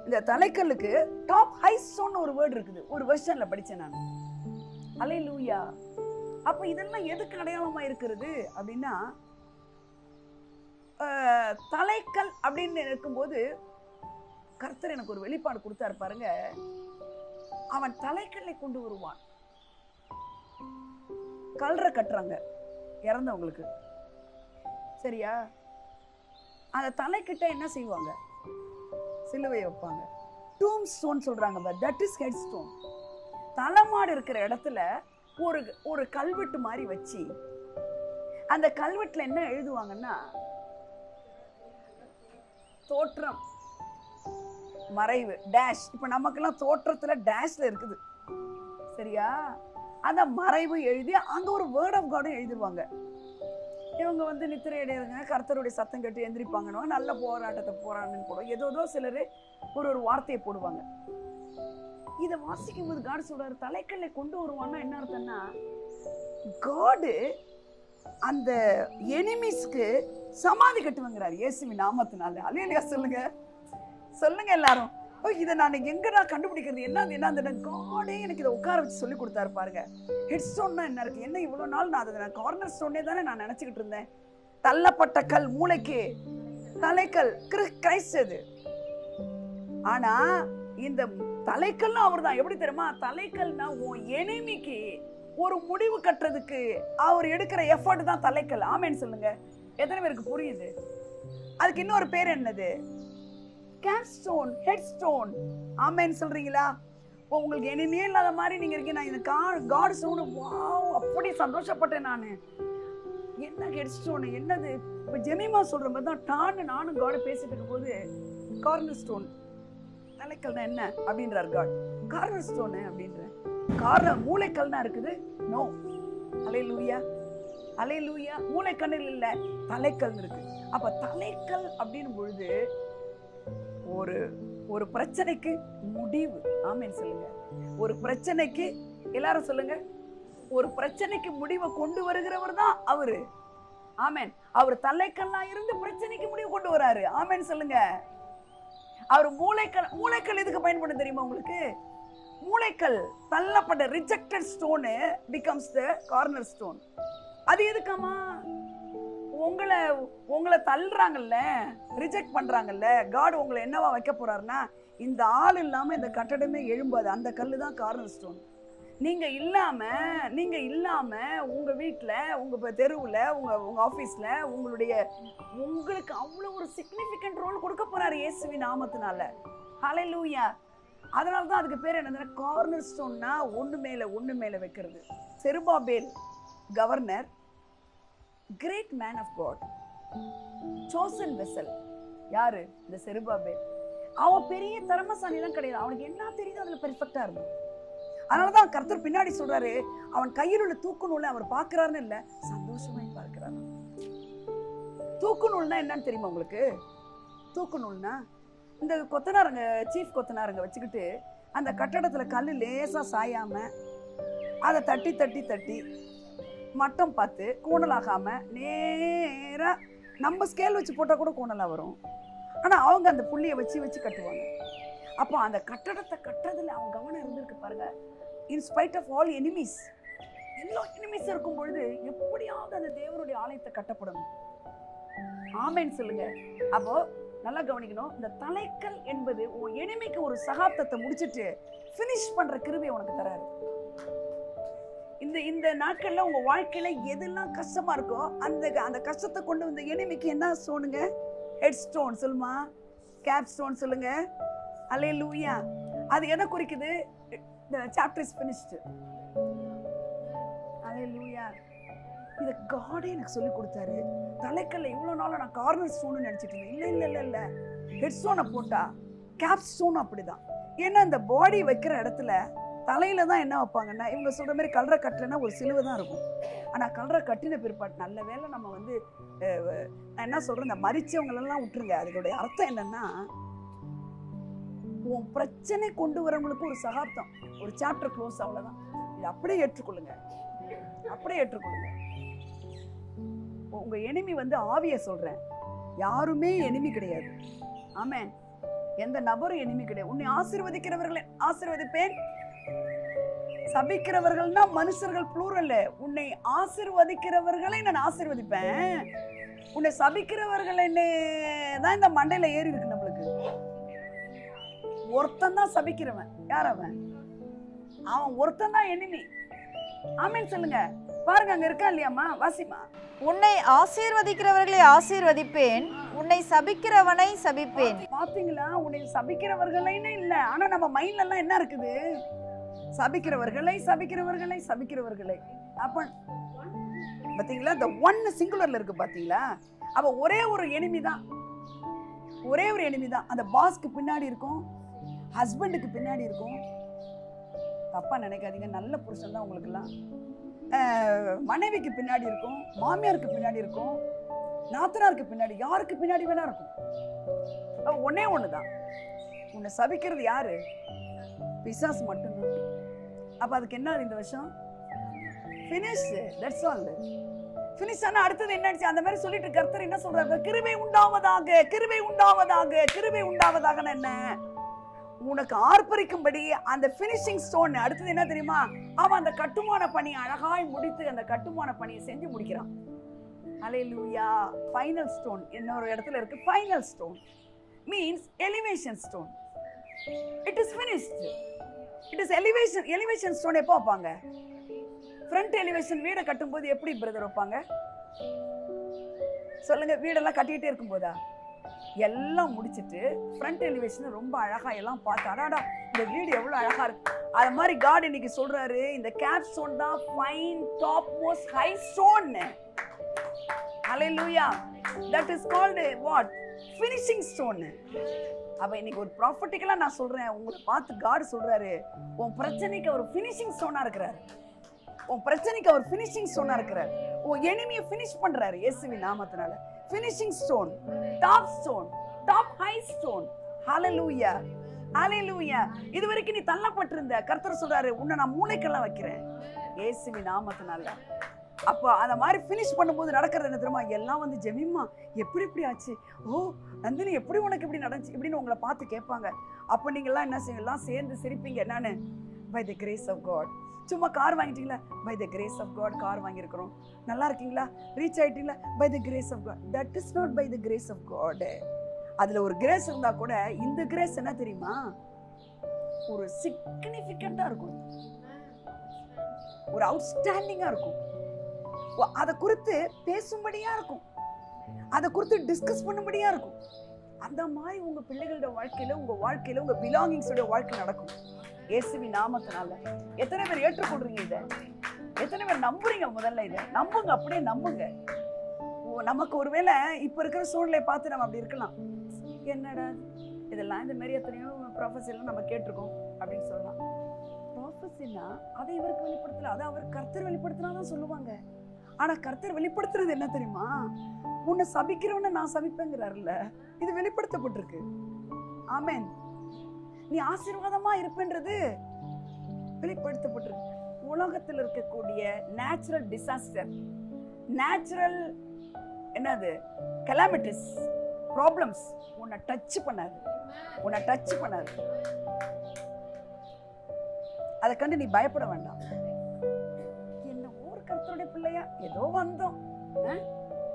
இந்த தலைக்கல்லுக்கு டாப் ஹை ஸ்டோன் ஒரு வேர்ட் இருக்குது. ஒரு வெர்ஷன்ல படிச்சேன் நான். அல்லேலூயா. அப்ப இதெல்லாம் எதுக்கு அடையாளமா இருக்கிறது அப்படின்னா, தலைக்கல் அப்படின்னு இருக்கும்போது கர்த்தர் எனக்கு ஒரு வெளிப்பாடு கொடுத்தாரு பாருங்க. அவன் தலைக்கல்லை கொண்டு வருவான். கல்ற கட்டுறாங்க இறந்தவங்களுக்கு, சரியா? அந்த தலைக்கிட்ட என்ன செய்வாங்க? சிலுவை வைப்பாங்க. டூம் ஸ்டோன் சொல்றாங்க. That is head stone. தலைமாடு இருக்கிற இடத்துல ஒரு கல்வெட்டு மாதிரி வச்சு, அந்த கல்வெட்டுல என்ன எழுதுவாங்கன்னா, தோற்றம், மறைவு, டேஷ். இப்ப நமக்கெல்லாம் தோற்றத்துல டேஷ்ல இருக்குது, சரியா? அந்த மறைவு எழுதி அங்க ஒரு வேர்ட் ஆஃப் காடும் எழுதிருவாங்க. இவங்க வந்து நித்திரை அடையிறாங்க, கர்த்தருடைய சத்தம் கேட்டு எந்திரிப்பாங்கன்னு, நல்ல போராட்டத்தை போறான்னு போடுவோம். ஏதோ சிலர் ஒரு வார்த்தையை போடுவாங்க. இதை வாசிக்கும் போது காட் சொல்றாரு, தலைக்கல்லை கொண்டு வருவான்னா என்ன அர்த்தம்னா, காடு அந்த எனிமிஸ்க்கு சமாதி கட்டுவாங்கிறார் இயேசுவின் நாமத்தினால. அல்லேலூயா சொல்லுங்க, சொல்லுங்க எல்லாரும். இதை நான் எங்கடா கண்டுபிடிக்கிறது? என்ன காடே எனக்கு இதை உட்கார வச்சு சொல்லி கொடுத்தாரு பாருங்க. ஹெட் ஸ்டோன்னா என்ன இருக்கு? என்ன இவ்வளவு நாள் நான் அதை கார்னர் ஸ்டோனே தானே நான் நினைச்சுக்கிட்டு இருந்தேன். தள்ளப்பட்ட கல், மூளைக்கு தலைக்கல் கிரைஸ்ட் அது. ஆனா இந்த தலைக்கல்னா அவர் தான். எப்படி தெரியுமா? தலைக்கல்னா உன் எனிமிக்கு ஒரு முடிவு கட்டுறதுக்கு அவர் எடுக்கிற எஃபர்ட் தான் தலைக்கல். ஆமேன்னு சொல்லுங்க. எத்தனை பேருக்கு புரியுது? அதுக்கு இன்னொரு பேர் என்னது? Capstone, head stone. ஆமேன்னு சொல்றீங்களா? உங்களுக்கு எனிமே இல்லாத மாதிரி நீங்க இருக்கீங்க. நான் இந்த காட் ஸ்டோன், வாவ், அப்படி சந்தோஷப்பட்டேன் நானு. என்ன ஹெட் ஸ்டோன் என்னது? இப்ப ஜெமிமா சொல்ற மாதிரி தான் டான்னு நானும் காட் பேசிட்டு இருக்கும்போது, கார்னர் ஸ்டோன் தலைக்கல்னா என்ன அப்படின்றார் காட். கார்னர் ஸ்டோன் அப்படின்ற கார்னர் மூளைக்கல்னா இருக்குது. நோ, அல்லேலூயா, அல்லேலூயா. மூளைக்கல் இல்ல, தலைக்கல் இருக்கு. அப்ப தலைக்கல் அப்படின்னு பொழுது ஒரு பிரச்சனைக்கு முடிவு. ஆமென் சொல்லுங்க. ஒரு பிரச்சனைக்கு, எல்லாரும் சொல்லுங்க, ஒரு பிரச்சனைக்கு முடிவை கொண்டு வருகிறவர் தான் அவரு. ஆமென். அவர் தலைக்கல்லா இருந்து பிரச்சனைக்கு முடிவு கொண்டு வராரு. ஆமென் சொல்லுங்க. அவர் மூளைக்கல் எதுக்கு பயன்படும் தெரியுமா உங்களுக்கு? மூளைக்கல் தள்ளப்பட்ட ரிஜெக்டட் ஸ்டோன் பிகம்ஸ் த கார்னர் ஸ்டோன். அது எதுக்காமா? உங்களை தள்ளுறாங்கல்ல, ரிஜெக்ட் பண்றாங்கல்ல, காட் உங்களை என்னவா வைக்க போறாருன்னா, இந்த ஆள் இல்லாம இந்த கட்டடமே எழும்பாது. அந்த கல்லு தான் கார்னர் ஸ்டோன். நீங்க இல்லாம உங்க வீட்டுல, உங்க தெருவுல, உங்க ஆபீஸ்ல உங்களுக்கு அவ்வளவு ஒரு சிக்னிஃபிகண்ட் ரோல் கொடுக்க போறாரு இயேசுவின் நாமத்தினால. ஹல்லேலூயா. அதனால தான் அதுக்கு பேர் என்னதுன்னா கார்னர் ஸ்டோன்னா ஒண்ணு மேல வைக்கிறது. Zerubbabel governor, great man of God, chosen vessel. யாரு? இந்த செருபாபேல். அவன் பெரிய திறமசாலிலாம் கிடையாது. அவனுக்கு என்ன தெரியுதோ அதுல பெர்ஃபெக்டா இருந்தான். அதனாலதான் கர்த்தர் பின்னாடி சொல்றாரு, அவன் கையில் உள்ள தூக்கு நூலை அவர் பார்க்கிறாருன்னு இல்ல, சந்தோஷமாய் பார்க்கிறார். தூக்கு நூல்னா என்னன்னு தெரியுமா உங்களுக்கு? தூக்கு நூல்னா இந்த கொத்தனாருங்க, சீஃப் கொத்தனாருங்க வச்சுக்கிட்டு அந்த கட்டடத்துல கல்லு லேசா சாயாம அதை தட்டி தட்டி தட்டி மட்டம் பார்த்து கூணலாகாம நேரா நம்ம ஸ்கேல் வச்சு போட்டா கூட கூணலா வரும். ஆனா அவங்க அந்த புள்ளியை வச்சு கட்டுவாங்க. அப்போ அந்த கட்டடத்தை கட்டுறதுல அவங்க கவனம் இருந்திருக்கு பாருங்க. இன்ஸ்பைட் ஆஃப் ஆல் எனிமீஸ், எல்லா எனிமீஸ் இருக்கும் பொழுது எப்படியாவது அந்த தேவனுடைய ஆலயத்தை கட்டப்படணும். ஆமென் சொல்லுங்க. அப்போ நல்லா கவனிக்கணும். இந்த தலைக்கல் என்பது உன் எனிமிக்கு ஒரு சகாப்தத்தை முடிச்சிட்டு ஃபினிஷ் பண்ற கிருபை உனக்கு தராரு. இந்த நாட்கள்ல உங்க வாழ்க்கையில எதெல்லாம் கஷ்டமா இருக்கோ அந்த கஷ்டத்தை கொண்டு வந்த எனிமிக்கு என்ன ஸ்டோனுங்க? ஹெட் ஸ்டோன் சொல்லுமா, கேப் ஸ்டோன் சொல்லுங்க. அல்லேலூயா. அது எதை குறிக்குது? The chapter is finished. அல்லேலூயா. இத காடே எனக்கு சொல்லி கொடுத்தாரு. தலைக்கல்ல இவ்வளவு நாளா நான் கார்னர் ஸ்டோன் நினைச்சிட்டு இருந்தேன். இல்ல ஹெட் ஸ்டோனை போட்டா கேப் ஸ்டோன் அப்படிதான். ஏன்னா இந்த பாடி வைக்கிற இடத்துல தலையில தான் என்ன வைப்பாங்கன்னா, இவங்க சொல்ற மாதிரி கல்ற கட்டலைன்னா ஒரு சிலுவை தான் இருக்கும். ஆனா கல்ற கட்டின பிற்பாடு நல்ல வேலை நம்ம நான் என்ன சொல்றேன், இந்த மரிச்சவங்களெல்லாம் விட்டுருங்க. அதோடைய அர்த்தம் என்னன்னா, உன் பிரச்சனை கொண்டு வரவங்களுக்கு ஒரு சகாப்தம், ஒரு சாப்டர் க்ளோஸ், அவ்வளவுதான். இது அப்படியே ஏற்றுக்கொள்ளுங்க, அப்படியே ஏற்றுக்கொள்ளுங்க. உங்க எனிமி ஆவிய சொல்றேன், யாருமே எனிமி கிடையாது. ஆமென். எந்த நபரும் எனிமி கிடையாது. உன்னை ஆசீர்வதிக்கிறவர்களை ஆசீர்வதிப்பேன், சபிக்கிறவர்கள்னா மனுஷர்கள் ப்ளூரல். உன்னை ஆசீர்வதிக்கிறவர்களை நான் ஆசீர்வதிப்பேன், உன்னை சபிக்கிறவர்களை தான் இந்த மண்டையில ஏறி இருக்கு நம்மளுக்கு. ஒருத்தன் தான் சபிக்கிறவன். யார் அவன்? அவன் ஒருத்தன் தான் எனிமி. ஆமென் சொல்லுங்க. பாருங்க, அங்க இருக்கா இல்லையாமா? வாசிமா. உன்னை ஆசீர்வதிக்கிறவர்களை ஆசீர்வதிப்பேன், உன்னை சபிக்கிறவனை சபிப்பேன். பாத்தீங்களா? உன்னை சபிக்கிறவர்களைன்னு இல்ல, ஆனா நம்ம மைண்ட்ல எல்லாம் என்ன இருக்குது? சபிக்கிறவர்களை சபிக்கிறவர்களை சபிக்கிறவர்களை. அப்ப பாத்தீங்களா, the one சிங்குலர்ல இருக்கு பாத்தீங்களா? அப்ப ஒரே ஒரு எனிமி தான், ஒரே ஒரு எனிமி தான். அந்த பாஸ்க்கு பின்னாடி இருக்கும், ஹஸ்பண்டுக்கு பின்னாடி இருக்கும். தப்பா நினைக்காதீங்க, நல்ல புருஷன் தான் உங்களுக்கு எல்லாம். மனைவிக்கு பின்னாடி இருக்கும், மாமியாருக்கு பின்னாடி இருக்கும், நாத்தனாருக்கு பின்னாடி, யாருக்கு பின்னாடி வேணா இருக்கும். ஒன்னே ஒண்ணுதான். உன்னை சபிக்கிறது யாரு? பிசாசு மட்டும்தான். அப்ப அதுக்கு என்ன இந்த வருஷம்? finish, that's all. finish ஆனா அடுத்தது என்னன்னு அந்த மாதிரி சொல்லிட்டு கர்த்தர் என்ன சொல்றாரு? கிருபை உண்டாவதாக, கிருபை உண்டாவதாக, கிருபை உண்டாவதாகனா என்ன? உனக்கு ஆர்ப்பரிக்கும்படி அந்த ஃபினிஷிங் ஸ்டோன். அடுத்தது என்ன தெரியுமா? அவன் அந்த கட்டுமான பணியை அழகாய் முடித்து அந்த கட்டுமான பணியை செஞ்சு முடிக்கிறான். ஹல்லேலூயா. ஃபைனல் ஸ்டோன் இன்னொரு இடத்துல இருக்கு. Final stone means elevation stone. It is finished. It is elevation. Elevation stone எப்போ வைப்பாங்க? ஃப்ரண்ட் எலிவேஷன் வீடை கட்டும்போது எப்படி பிரதர் வைப்பாங்க சொல்லுங்க? வீடெல்லாம் கட்டிக்கிட்டே இருக்கும் போதா? எல்லாம் முடிச்சிட்டு ஃப்ரண்ட் எலிவேஷன் ரொம்ப அழகா எல்லாம் பார்த்து, அடாடா இந்த வீடு எவ்வளவு அழகா இருக்கு. அது மாதிரி காட் இன்னைக்கு சொல்றாரு, இந்த கேப் ஸ்டோன் தான் fine top most high stone. Hallelujah. That is called what? Finishing stone. அப்ப இன்னைக்கு ஒரு ப்ராஃபட்டிக்கலா நான் சொல்றேன், உங்களை பார்த்து காட் சொல்றாரு, உன் பிரச்சனைக்கு ஒரு ஃபினிஷிங் ஸ்டோனா இருக்கிறாரு. உன் பிரச்சனைக்கு அவர் ஃபினிஷிங் ஸ்டோனா இருக்கிறார். உன் எனிமியை ஃபினிஷ் பண்றாரு இயேசுவின் நாமத்தினால. Finishing stone, top stone, top high stone. Hallelujah, hallelujah. இதுவரைக்கும் நீ தள்ளப்பட்டிருந்த, கர்த்தர் சொல்றாரு, உன்னை நான் மூளைக்கெல்லாம் வைக்கிறேன் இயேசுவின் நாமத்தினால. அப்போ அந்த மாதிரி ஃபினிஷ் பண்ணும்போது நடக்கிறது என்ன தெரியுமா? எல்லாம் ஜெமிமா எப்படி இப்படி ஆச்சு, ஓ நந்தினி எப்படி உனக்கு இப்படி நடந்துச்சு இப்படின்னு உங்களை பார்த்து கேட்பாங்க. அப்போ நீங்கள்லாம் என்ன செய்வீங்க? எல்லாம் சேர்ந்து சிரிப்பீங்க. என்னன்னு? By the grace of God. சும்மா கார் வாங்கிட்டீங்களா? By the grace of God car வாங்கியிருக்கிறோம். நல்லா இருக்கீங்களா? ரீச் ஆயிட்டீங்களா? By the grace of God. That is not by the grace of God. அதுல ஒரு கிரேஸ் இருந்தா கூட இந்த கிரேஸ் என்ன தெரியுமா? ஒரு சிக்னிஃபிகண்டா இருக்கும். ஒரு அவுட்ஸ்டாண்டிங்கா இருக்கும். அதை குறித்து பேசும்படியா இருக்கும், அதை குறித்து டிஸ்கஸ் பண்ணும்படியா இருக்கும். அந்த மாதிரி உங்க பிள்ளைகளோட வாழ்க்கையில, உங்க வாழ்க்கையில, உங்க பிலாங்கிங்ஸோட வாழ்க்கை நடக்கும் இயேசுவின் நாமத்தினால. எத்தனை பேர் ஏற்றுக்கொள்றீங்க இதை? எத்தனை பேர் நம்புறீங்க? முதல்ல இதை நம்புங்க, அப்படியே நம்புங்க. நமக்கு ஒருவேளை இப்ப இருக்கிற சூழ்நிலை பார்த்து நம்ம அப்படி இருக்கலாம், என்னடா இதெல்லாம் இந்த மாதிரி எத்தனையோ ப்ராஃபஸிலாம் நம்ம கேட்டிருக்கோம் அப்படின்னு சொல்லலாம். ப்ராஃபஸினா அதை இவருக்கு வெளிப்படுத்தல, அதை அவர் கர்த்தர் வெளிப்படுத்தினாதான் சொல்லுவாங்க. ஆனா கர்த்தர் வெளிப்படுத்துறது என்ன தெரியுமா? உன்னை சபிக்கிறவனை நான் சபிப்பேங்கிறாருல்ல, இது வெளிப்படுத்தப்பட்டிருக்கு. ஆமென். நீ ஆசீர்வாதமா இருப்பேன்றது வெளிப்படுத்தப்பட்டிருக்கு. உலகத்தில் இருக்கக்கூடிய நேச்சுரல் டிசாஸ்டர், நேச்சுரல் என்னது கலாமிட்டிஸ், ப்ராப்ளம்ஸ் உன்னை டச் பண்ணாது, உன்னை டச் பண்ணாது. அதை கண்டு நீ பயப்பட வேண்டாம். என்ன ஊர் கர்த்தருடைய பிள்ளையா, ஏதோ வந்தோம்,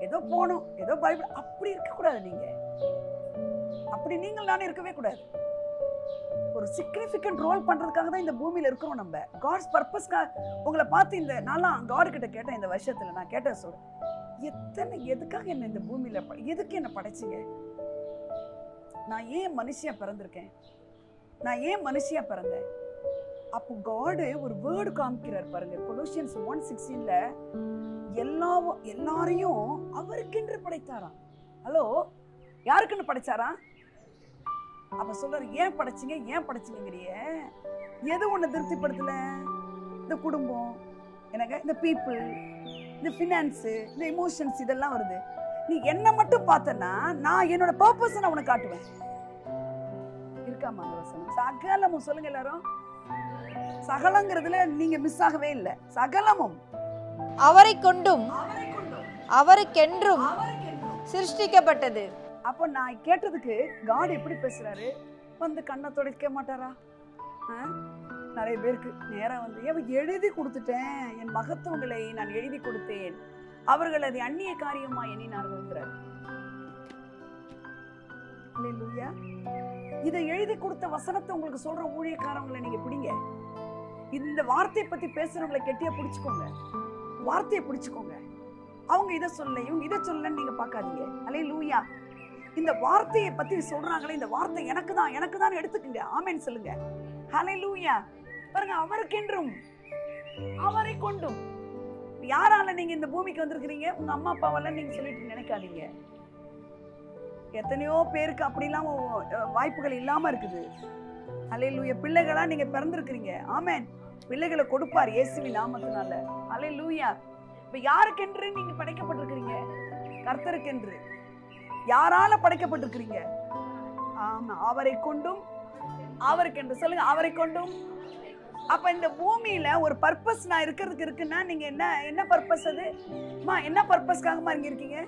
ஏதோ போனோம், ஏதோ பயப்பட, அப்படி இருக்கக்கூடாது. நீங்க அப்படி நீங்கள் நானே இருக்கவே கூடாது. ஒரு சிக்னிஃபிகண்ட் ரோல் பண்றதுக்காக தான் இந்த பூமியில இருக்கிறோம் நம்ம. காட்ஸ் பர்பஸ்க்காக உங்களை பார்த்து இந்த நான்லாம் காட் கிட்ட கேட்டேன். இந்த வருஷத்துல நான் கேட்ட சொல்றேன், எதுக்காக என்ன இந்த பூமியில, எதுக்கு என்ன படைச்சிங்க? நான் ஏன் மனுஷியா பிறந்திருக்கேன்? நான் ஏன் மனுஷியா பிறந்தேன்? அப்போ காடு ஒரு வேர்டு காமிக்கிறார் பாருங்க. கொலோசியன்ஸ் 1:16ல எல்லாரையும் அவருக்கென்று படைத்தாராம். ஹலோ, யாருக்குன்னு படைச்சாரா? அப்ப சொல்றாரு, ஏன் படைச்சிங்க, ஏன் படைச்சிங்கிறிய? எது ஒண்ணு திருப்திப்படுத்தல? இந்த குடும்பம், எனக்கு இந்த பீப்புள், இந்த ஃபினான்ஸ், இந்த எமோஷன்ஸ், இதெல்லாம் வருது. நீ என்ன மட்டும் பார்த்தனா நான் என்னோட பர்பஸ் நான் உனக்கு காட்டுவேன். இருக்காமா அந்த வசனம்? சகலமும் சொல்லுங்க எல்லாரும். சகலங்கிறதுல நீங்க மிஸ் ஆகவே இல்லை. சகலமும் அவரை கொண்டும் அவருக்கென்றும் சிருஷ்டிக்கப்பட்டது. அப்போ நான் கேட்டதுக்கு காட் எப்படி பேசுறாரு? வந்து கண்ணை துடைக்க மாட்டாரா? நிறைய பேருக்கு நேரா வந்து எழுதி கொடுத்துட்டேன், என் மகத்துவங்களை நான் எழுதி கொடுத்தேன், அவர்கள் அதை அந்நிய காரியமா எண்ணினார்கள். அல்லேலூயா. இதை எழுதி கொடுத்த வசனத்தை உங்களுக்கு சொல்ற ஊழியக்காரங்களை நீங்க பிடிங்க. இந்த வார்த்தையை பத்தி பேசுறவங்களை கெட்டியா பிடிச்சுக்கோங்க, வார்த்தையை பிடிச்சுக்கோங்க. அவங்க இதை சொல்ல, இவங்க இதை சொல்லன்னு நீங்க பார்க்காதீங்க. அல்லேலூயா. இந்த வார்த்தையை பத்தி சொல்றாங்களே, இந்த வார்த்தை எனக்கு தான் எடுத்துக்கங்க. ஆமென் சொல்லுங்க. ஹல்லேலூயா. பாருங்க, அவருக்கென்றும் அவரை கொண்டும். யாரால நீங்க இந்த பூமிக்கு வந்திருக்கிறீங்க? உங்க அம்மா அப்பாவால நீங்க சொல்லிட்டு நினைக்காதீங்க. எத்தனையோ பேருக்கு அப்படிலாம் வாய்ப்புகள் இல்லாம இருக்குது. ஹல்லேலூயா. பிள்ளைகளா நீங்க பிறந்திருக்கிறீங்க. ஆமென். பிள்ளைகளை கொடுப்பார் இயேசுவின் நாமத்தினால. ஹல்லேலூயா. இப்ப யாருக்கென்று நீங்க படைக்கப்பட்டிருக்கிறீங்க? கர்த்தருக்கென்று. யாரால படைக்கப்பட்டிருக்கிறீங்க? ஆமா, அவரை கொண்டும் அவருக்கென்று. சொல்லுங்க, அவரை கொண்டும். அப்ப இந்த பூமியில ஒரு பர்பஸ் நான் இருக்கிறதுக்கு இருக்குன்னா நீங்க என்ன பர்பஸ்? அது என்ன பர்பஸ்க்காகமா இங்க இருக்கீங்க?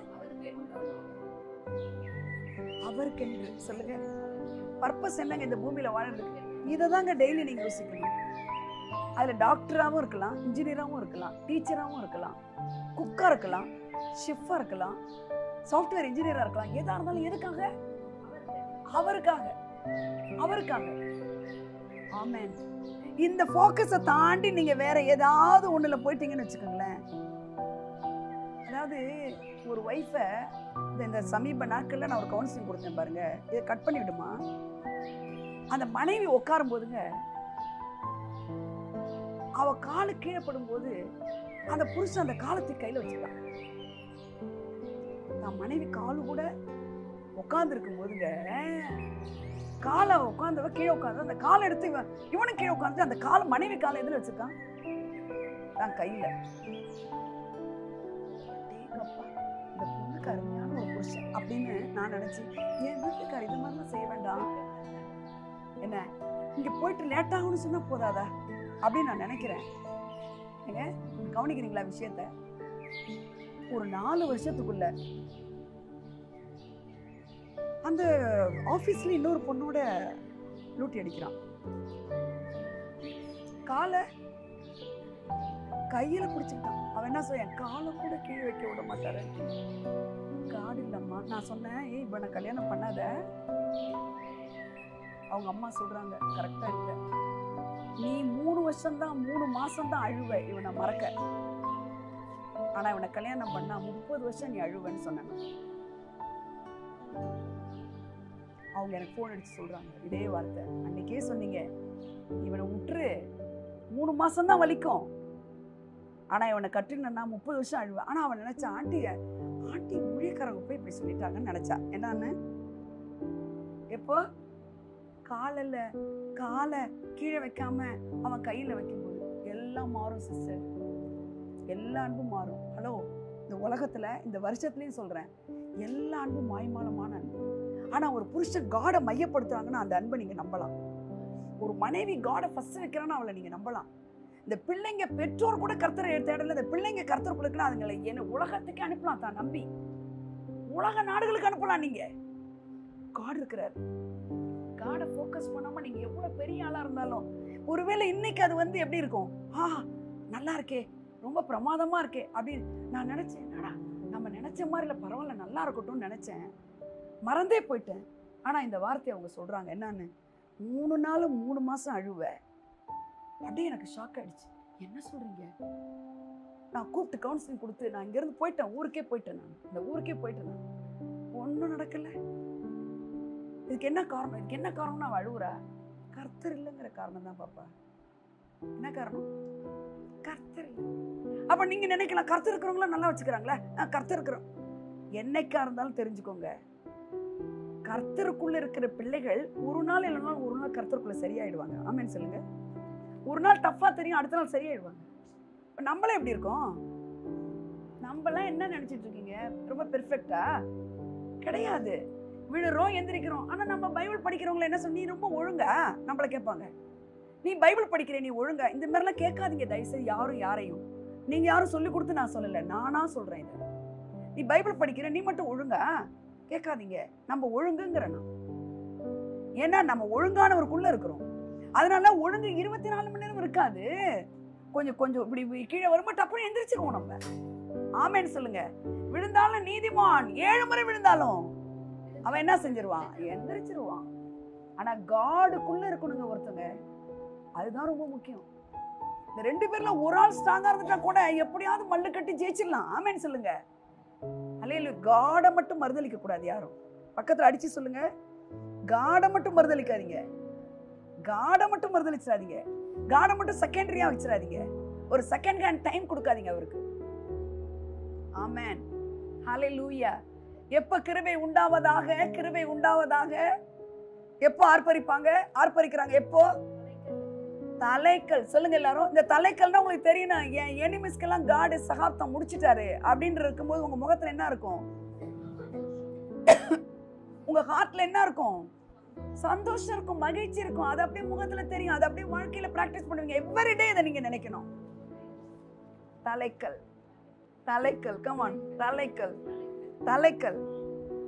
அவருக்கென்று. சொல்லுங்க, பர்பஸ் என்னங்க இந்த பூமியில வாழ்றதுக்கு? இதை தாங்க டெய்லி நீங்க யோசிக்கணும். அதுல டாக்டராகவும் இருக்கலாம், இன்ஜினியராகவும் இருக்கலாம், டீச்சராகவும் இருக்கலாம், குக்கா இருக்கலாம், ஷெஃபா இருக்கலாம், சாஃப்ட்வேர் இன்ஜினியரா இருக்கலாம். எதா இருந்தாலும் எதுக்காக? அவருக்காக, அவருக்காக. ஆமென். இந்த ஃபோக்கஸை தாண்டி நீங்க வேற ஏதாவது ஒண்ணுல போயிட்டீங்கன்னு வச்சுக்கோங்களேன். அதாவது ஒரு ஒய்ஃபை இந்த சமீப நாட்கள்ல நான் ஒரு கவுன்சிலிங் கொடுத்தேன் பாருங்க. இதை கட் பண்ணி விடுமா? அந்த மனைவி உட்காரும் போதுங்க, அவ காலு கீழே படும்போது அந்த புருஷன் அந்த காலத்தை கையில வச்சுட்டான். நான் மனைவி காலு கூட உட்கார்ந்து இருக்கும் போதுங்க, காலை உட்கார்ந்தவ கீழே உட்காந்து அந்த காலை எடுத்து இவனும் கீழே உட்காந்து அந்த காலை, மனைவி காலை எதுல வச்சிருக்கான்? நான் கையில. இந்த பொண்ணுக்கு அருமையான ஒரு புருஷன் அப்படின்னு நான் நினைச்சேன். என் வீட்டுக்கார இது மாதிரிலாம் செய்ய வேண்டாம், என்ன இங்க போயிட்டு லேட் ஆகும்னு சொன்னா போதாதா அப்படின்னு நான் நினைக்கிறேன். ஏங்க, கவனிக்கிறீங்களா விஷயத்த? ஒரு 4 வருஷத்துக்குள்ள அந்த ஆபீஸ்ல இன்னொரு பொண்ணோட லூட்டி அடிக்கிறான். காலை கையில பிடிச்சிட்டான். அவன் என்ன சொல்ல, என் காலை கூட கீழே வைக்க விட மாட்டாரு. காடு இல்லம்மா. நான் சொன்னேன், ஏய் இவனை கல்யாணம் பண்ணாத. அவங்க அம்மா சொல்றாங்க, கரெக்டா இருக்க, நீ 3 வருஷம்தான் 3 மாசம்தான் அழுவ இவனை மறக்க. ஆனா இவனை கல்யாணம் பண்ணா 30 வருஷம் நீ அழுவன்னு சொன்னாங்க. அவங்க எனக்கு போன் அடிச்சு சொல்றாங்க இதே வார்த்தை. அன்னைக்கே சொன்னீங்க இவனை விட்டுரு, 3 மாசம் தான் வலிக்கும், ஆனா இவனை கட்டினா 30 வருஷம் அழுவ. ஆனா அவன் நினைச்சா ஆண்டி ஊழியக்காரங்க போய் இப்படி சொல்லிட்டாங்கன்னு நினைச்சா. என்னன்னு எப்போ காலை கீழே வைக்காம அவன் கையில வைக்கும்போது எல்லாம் மாறும் சிஸ்டர், எல்லா அன்பும் மாறும். ஹலோ, இந்த உலகத்துல இந்த வருஷத்துலயும் சொல்றேன், எல்லா அன்பும் மாய்மாலமான அன்பு. ஆனா ஒரு புருஷன் காடை மையப்படுத்துறாங்கன்னா அந்த அன்பை நீங்க நம்பலாம். ஒரு மனைவி காடை ஃபர்ஸ்ட் வைக்கிறான்னு அவளை நீங்க நம்பலாம். இந்த பிள்ளைங்க பெற்றோர் கூட கர்த்தரை தேடல, இந்த பிள்ளைங்க கர்த்தர் கொடுக்கலாம். அதுங்களை என்ன உலகத்துக்கு அனுப்பலாம், தான் நம்பி உலக நாடுகளுக்கு அனுப்பலாம். நீங்க காட் இருக்கிறார். காடை ஃபோக்கஸ் பண்ணாம நீங்க எவ்வளவு பெரிய ஆளா இருந்தாலும், ஒருவேளை இன்னைக்கு அது வந்து எப்படி இருக்கும், நல்லா இருக்கே, ரொம்ப பிரமாதமா இருக்கே அப்படின்னு நான் நினைச்சேன். என்னடா நம்ம நினைச்ச மாதிரி இல்லை, பரவாயில்ல நல்லா இருக்கட்டும்னு நினைச்சேன், மறந்தே போயிட்டேன். ஆனா இந்த வார்த்தையை அவங்க சொல்றாங்க என்னன்னு, 3 நாள் 3 மாசம் அழுவ. அப்படியே எனக்கு ஷாக் ஆயிடுச்சு. என்ன சொல்றீங்க? நான் கூப்பிட்டு கவுன்சிலிங் கொடுத்து நான் இங்கிருந்து போயிட்டேன், ஊருக்கே போயிட்டேன். நான் இந்த ஊருக்கே போயிட்டேன். நான் ஒன்றும் நடக்கல. இதுக்கு என்ன காரணம்? இதுக்கு என்ன காரணம்னா அவள் அழுவுறா, கர்த்தர் இல்லைங்கிற காரணம் தான் பாப்பா. என்ன காரணம்? கர்த்தர் இல்லை. அப்ப நீங்க நினைக்கலாம் கர்த்தர் இருக்கிறவங்கள நல்லா வச்சுக்கிறாங்களே, கர்த்தர் இருக்கிறோம். என்னைக்கா இருந்தாலும் தெரிஞ்சுக்கோங்க, கர்த்தருக்குள்ள இருக்கிற பிள்ளைகள் ஒரு நாள் இல்லைன்னா ஒரு நாள் கர்த்தருக்குள்ள சரியாயிடுவாங்க. ஆமேன்னு சொல்லுங்க. ஒரு நாள் டஃப்பா தெரியும், அடுத்த நாள் சரியாயிடுவாங்க. நம்மளே எப்படி இருக்கோம்? நம்மளாம் என்ன நினைச்சிட்டு இருக்கீங்க, ரொம்ப பெர்ஃபெக்டா கிடையாது. விழுறோம், எந்திரிக்கிறோம். ஆனா நம்ம பைபிள் படிக்கிறவங்களை என்ன சொன்ன, நீ ரொம்ப ஒழுங்கா நம்மளை கேட்பாங்க, நீ பைபிள் படிக்கிற, நீ ஒழுங்கா. இந்த மாதிரிலாம் கேட்காதீங்க தயவுசெய்து யாரும் யாரையும். நீங்க யாரும் சொல்லி கொடுத்து நான் சொல்லல, நானா சொல்றேன். இதை நீ பைபிள் படிக்கிற, நீ மட்டும் ஒழுங்கா கேட்காதீங்க. நம்ம ஒழுங்குங்கிறனா, ஏன்னா நம்ம ஒழுங்கானவருக்குள்ள இருக்கிறோம். அதனால ஒழுங்கு 24 மணி நேரம் இருக்காது. கொஞ்சம் கொஞ்சம் இப்படி கீழே வரும்போது டப்புன்னு எந்திரிச்சிருவோம் நம்ம. ஆமேன்னு சொல்லுங்க. விழுந்தாலும் நீதிமான் 7 முறை விழுந்தாலும் அவன் என்ன செஞ்சிருவான், எந்திரிச்சிருவான். ஆனா காடுக்குள்ள இருக்கணுங்க ஒருத்தங்க, அதுதான் ரொம்ப முக்கியம். இந்த 2 பேர்ல ஒரு ஆள் ஸ்ட்ராங்கா இருந்துட்டா கூட எப்படியாவது மல்லு கட்டி ஜெயிச்சிடலாம். ஆமேன்னு சொல்லுங்க. அல்லேலூயா. காடை மட்டும் மறுதளிக்க கூடாது யாரும். பக்கத்துல அடிச்சு சொல்லுங்க, காடை மட்டும் மறுதளிக்காதீங்க, காடை மட்டும் மறுதளிச்சிடாதீங்க, காடை மட்டும் செகண்டரியா வச்சிடாதீங்க, ஒரு செகண்ட் ஹேண்ட் டைம் கொடுக்காதீங்க அவருக்கு. ஆமென். ஹல்லேலூயா. எப்ப கிருபை உண்டாவதாக, கிருபை உண்டாவதாக எப்போ ஆர்ப்பரிக்கிறாங்க எப்போ? தலைக்கல். சொல்லுங்க எல்லாரும். இந்த தலைக்கல்னா உங்களுக்கு தெரியணும், என் எனிமிஸ்க்கெல்லாம் காடு சகாப்தம் முடிச்சிட்டாரு அப்படின்னு இருக்கும்போது உங்க முகத்துல என்ன இருக்கும், உங்க ஹார்ட்ல என்ன இருக்கும்? சந்தோஷம் இருக்கும், மகிழ்ச்சி இருக்கும். அது அப்படியே முகத்துல தெரியும். அது அப்படியே வாழ்க்கையில பிராக்டிஸ் பண்ணுவீங்க. எவ்ரிடே இதை நீங்க நினைக்கணும். தலைக்கல், தலைக்கல், கமான், தலைக்கல், தலைக்கல்.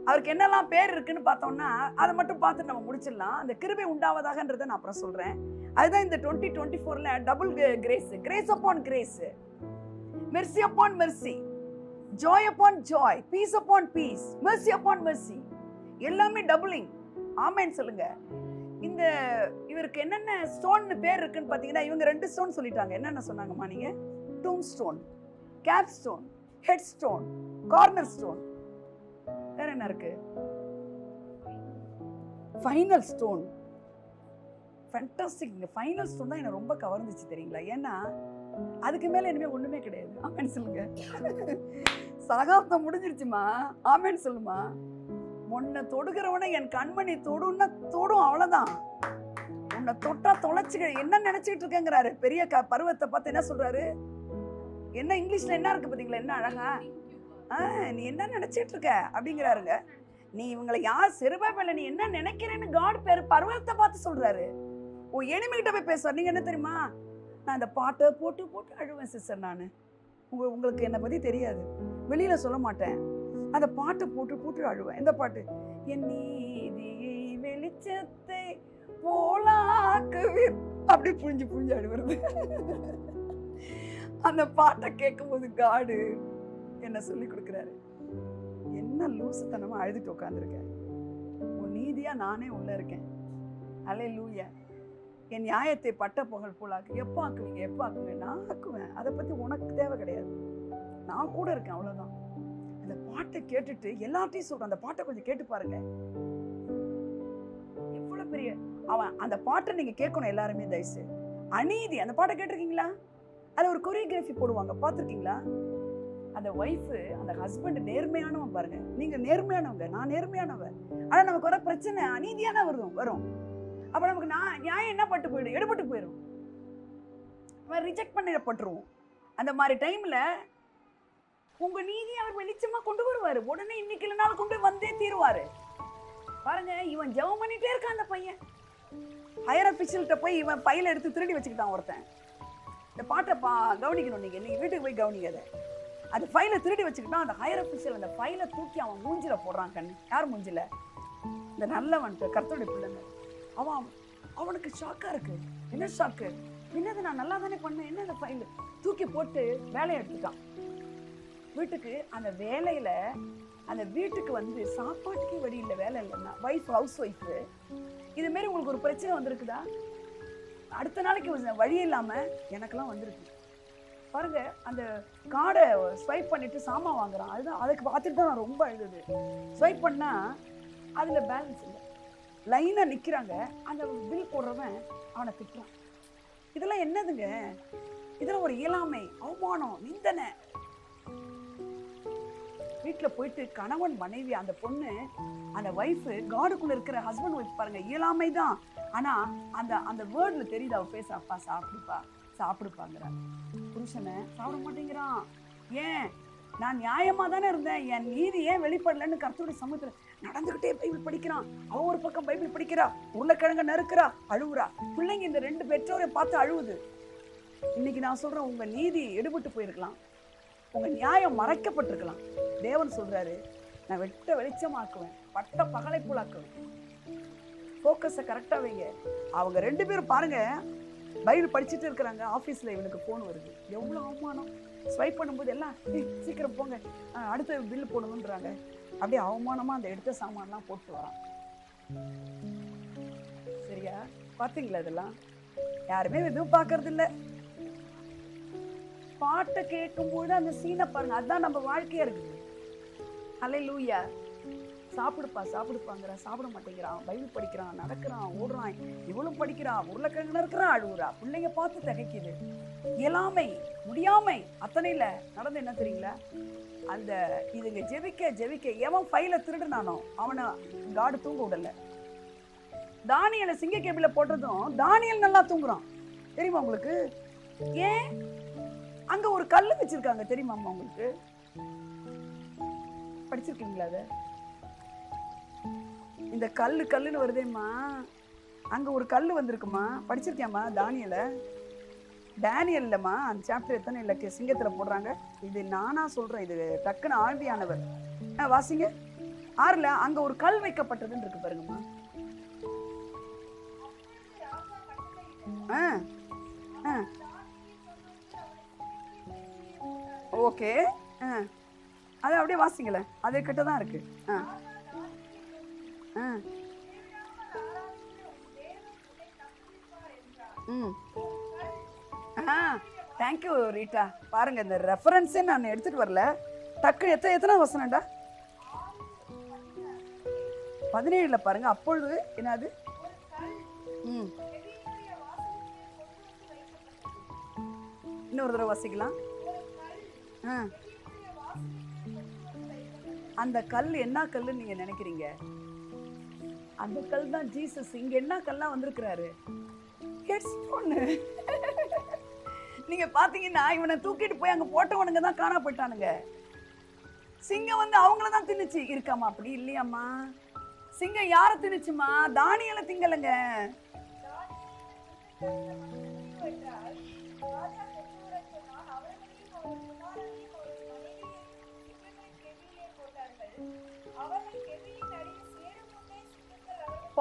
அவருக்கு என்னெல்லாம் பேர் இருக்குன்னு பார்த்தோம்னா அதை மட்டும் பார்த்து நம்ம முடிச்சிடலாம். அந்த கிருபை உண்டாவதாகன்றதை நான் அப்புறம் சொல்றேன். அதுதான் இந்த 2024ல double grace, grace upon grace, mercy upon mercy, joy upon joy, peace upon peace, mercy upon mercy, எல்லாமே டபுளிங். ஆமென் சொல்லுங்க. இந்த இவருக்கு என்னென்ன ஸ்டோன் பேர் இருக்குன்னு பாத்தீங்கன்னா, இவங்க 2 ஸ்டோன் சொல்லிட்டாங்க. என்னென்ன சொன்னாங்கம்மா நீங்க? Tomb stone, cap stone, head stone, corner stone. வேற என்ன இருக்கு? Final stone. Fantastic. Final stone தான் எனக்கு ரொம்ப கவர்ந்துச்சு தெரியுங்களா? ஏன்னா அதுக்கு மேல இனிமே ஒண்ணுமே கிடையாது. ஆமென் சொல்லுங்க. சகாப்தம் முடிஞ்சிருச்சுமா. ஆமென் சொல்லுமா. உன்னை தொடுகிறவனை என் கண்மணி தொடுன்னா தொடும், அவ்வளவுதான். உன்னை தொட்டா தொலைச்சுக்க. என்ன நினைச்சிட்டு இருக்கேங்கிறாரு. பெரிய பருவத்தை பார்த்து என்ன சொல்றாரு? என்ன இங்கிலீஷ்ல என்ன இருக்கு பாத்தீங்களா? என்ன அழகா, நீ என்ன நினைச்சிட்டு இருக்க அப்படிங்கிறாருங்க. நீ இவங்களை யார் செருபாபேல நீ என்ன நினைக்கிறேன்னு காட் பேரு பருவத்தை பார்த்து சொல்றாரு. ஓ, எனிமிகிட்ட போய் பேசுவார். நீங்க என்ன தெரியுமா, நான் இந்த பாட்டை போட்டு போட்டு அழுவேன் சிஸ்டர். நான் உங்களுக்கு என்னை பத்தி தெரியாது, வெளியில சொல்ல மாட்டேன். அந்த பாட்டை போட்டு போட்டு அழுவேன். எந்த பாட்டு? என் நீதி வெளிச்சத்தை போலாக்குவி, அப்படி புரிஞ்சு புரிஞ்சு அழுவுறது. அந்த பாட்டை கேட்கும் போது காடு என்ன சொல்லி கொடுக்குறாரு, என்ன லூசுத்தனமா அழுதுட்டு உட்காந்துருக்கேன், உன் நீதியா நானே உள்ள இருக்கேன். அல்லேலூயா. என் நியாயத்தை பட்ட புகழ் போலாக்கு. எப்போ ஆக்குவீங்க, எப்போ ஆக்குவீங்க? நான் ஆக்குவேன். அதை பற்றி உனக்கு தேவை கிடையாது, நான் கூட இருக்கேன், அவ்வளோதான். அந்த பாட்டை கேட்டுட்டு எல்லார்ட்டையும் சொல்கிறேன், அந்த பாட்டை கொஞ்சம் கேட்டு பாருங்க. எவ்வளோ பெரிய அவன் அந்த பாட்டை நீங்கள் கேட்கணும் எல்லாருமே தயவுசு. அநீதி, அந்த பாட்டை கேட்டிருக்கீங்களா? அதில் ஒரு கொரியோகிராஃபி போடுவாங்க, பார்த்துருக்கீங்களா? அந்த ஒய்ஃபு அந்த ஹஸ்பண்ட் நேர்மையானவன் பாருங்க. நீங்கள் நேர்மையானவங்க, நான் நேர்மையானவன். ஆனால் நமக்கு வர பிரச்சனை அநீதியான வரும். அப்போ நமக்கு நியாயம் என்ன பட்டு போயிடும், எடுபட்டு போயிடும், அவன் ரிஜெக்ட் பண்ணிடப்பட்டுருவோம். அந்த மாதிரி டைமில் உங்கள் நீதி அவர் வெளிச்சமாக கொண்டு வருவார். உடனே இன்னைக்கு இல்லைனாலும் கொண்டு வந்தே தீருவார். பாருங்க, இவன் ஜெபம் பண்ணிட்டே இருக்கான். அந்த பையன் ஹையர் அஃபிஷியல்கிட்ட போய் இவன் ஃபைலை எடுத்து திருடி வச்சுக்கிட்டான் ஒருத்தன். இந்த பாட்டை கவனிக்கணும் நீங்கள் வீட்டுக்கு போய் கவனிங்க. அந்த ஃபைலை திருடி வச்சுக்கிட்டான். அந்த ஹையர் அஃபிஷியல் அந்த ஃபைலை தூக்கி அவன் மூஞ்சில போடுறான். கண்ணு யார் மூஞ்சில? இந்த நல்லவன்ட்டு கர்த்தருடைய பிள்ளைங்க. அவனுக்கு ஷாக்காக இருக்கு. என்ன ஷாக்கு? என்னது, நான் நல்லா தானே பண்ணேன், என்ன இந்த ஃபைல்? தூக்கி போட்டு வேலையை எடுத்துட்டான். வீட்டுக்கு அந்த வேலையில் அந்த வீட்டுக்கு வந்து சாப்பாட்டுக்கு வழி இல்லை, வேலை இல்லைன்னா ஹவுஸ் ஒய்ஃபு. இதுமாரி உங்களுக்கு ஒரு பிரச்சனை வந்திருக்குதா? அடுத்த நாளைக்கு வழி இல்லாமல் எனக்கெல்லாம் வந்திருக்கு பாருங்க. அந்த கார்டை ஸ்வைப் பண்ணிட்டு சாமான் வாங்குறான். அதுக்கு பார்த்துட்டு தான் நான் ரொம்ப அழுது. ஸ்வைப் பண்ணால் அதில் பேலன்ஸ் இல்லை, லைனாக நிற்கிறாங்க. அந்த பில் போடுறவன் அவனை திட்டுறான். இதெல்லாம் என்னதுங்க? இதெல்லாம் ஒரு இயலாமை, அவமானம், நிந்தனை. வீட்டில் போயிட்டு கணவன் மனைவி, அந்த பொண்ணு அந்த ஒய்ஃபு காடுக்குள்ளே இருக்கிற ஹஸ்பண்ட் ஒய்ஃப் பாருங்க, இயலாமை தான். ஆனால் அந்த அந்த வேர்டில் தெரியுது அவள் பேச, அப்பா சாப்பிடுப்பாங்கிற. புருஷனை சாப்பிட மாட்டேங்கிறான். ஏன்? நான் நியாயமாக தானே இருந்தேன், என் நீதி ஏன் வெளிப்படலன்னு கர்த்தருடைய சமூகத்தில் நடந்துக்கிட்டே பைபிள் படிக்கிறான். அவன் ஒரு பக்கம் பைபிள் படிக்கிறா, உருளைக்கிழங்க நறுக்கிறா, அழுவுறா. பிள்ளைங்க இந்த 2 பெற்றோரை பார்த்து அழுவுது. இன்னைக்கு நான் சொல்கிறேன், உங்கள் நீதி எடுபட்டு போயிருக்கலாம், உங்கள் நியாயம் மறைக்கப்பட்டிருக்கலாம். தேவன் சொல்கிறாரு, நான் வெட்ட வெளிச்சமாக்குவேன், பட்ட பகலை போலாக்குவேன். ஃபோக்கஸை கரெக்டாக வைங்க. அவங்க 2 பேரும் பாருங்கள், பைபிள் படிச்சுட்டு இருக்கிறாங்க. ஆஃபீஸில் இவனுக்கு ஃபோன் வருது. எவ்வளோ அவமானம்! ஸ்வைப் பண்ணும்போது எல்லாம் சீக்கிரம் போங்க, அடுத்த பில்லு போடணுன்றாங்க. அப்படியே அவமானமாக அந்த எடுத்த சாமான்லாம் போட்டு வரான். சரியா? பார்த்தீங்களா? இதெல்லாம் யாருமே எதுவும் பார்க்கறது இல்லை. பாட்டை கேட்கும்போது அந்த சீனை பாருங்க. அதுதான் நம்ம வாழ்க்கையா இருக்குது. அல்லேலூயா. சாப்பிடுப்பாங்கிறான், சாப்பிட மாட்டேங்கிறான். பைபிள் படிக்கிறான், நடக்கிறான், ஓடுறான், இவளும் படிக்கிறான், உருளைக்கிழங்கு இருக்கிறான், அழுவுறா. பிள்ளைங்க பார்த்து திகைக்குது. இயலாமை, முடியாமை, அத்தனை இல்லை. நடந்து என்ன தெரியுங்களா? அந்த இதுங்க ஜெபிக்க எவன் ஃபைலை திருடுனானோ அவனை காடு தூங்க விடல. தானியலை சிங்க கேபில போட்டதும் தானியல் நல்லா தூங்குறான். தெரியுமா உங்களுக்கு? ஏன்? அங்க ஒரு கல்லு வச்சிருக்காங்க, தெரியுமாம்மா உங்களுக்கு? படிச்சிருக்கீங்களா? அதை இந்த கல்லுன்னு வருதேம்மா, அங்க ஒரு கல்லு வந்திருக்குமா? படிச்சிருக்கியாம்மா? டேனியல் இல்லம்மா, அந்த சாப்டர் எத்தனை இல்லை சிங்கத்துல போடுறாங்க. இது நானா சொல்றேன், இது டக்குன்னு ஆழ்வியானவர். வாசிங்க. 6ல் அங்க ஒரு கல் வைக்கப்பட்டதுன்னு இருக்கு பாருங்கம்மா. ஓகே, அது அப்படியே வாசிங்களேன், அதே கிட்ட தான் இருக்கு. Thank you Rita. பாருங்க, இந்த ரெஃபரன்ஸே நான் எடுத்துட்டு வரல. டக்கு எத்தனை வசனம்டா? 17 பாருங்க. அப்பொழுது என்னது? இன்னொரு தடவை வாசிக்கலாம். அந்த கல் என்ன கல்லுன்னு நீங்க நினைக்கிறீங்க? அந்த கல் தான் ஜீசஸ். இங்க என்ன கல்லாம் வந்திருக்கிறாரு? ஹெட்ஸ்டோனு. நீங்க பாத்தீங்கன்னா இவனை தூக்கிட்டு போய் அங்க போட்டவனுங்க தான் காணா போயிட்டானுங்க. சிங்கம் வந்து அவங்கள தான் தின்னுச்சு. இருக்காமா? அப்படி இல்லையாம்மா. சிங்கம் யாரை தின்னுச்சுமா? தானியலை திங்கலங்க.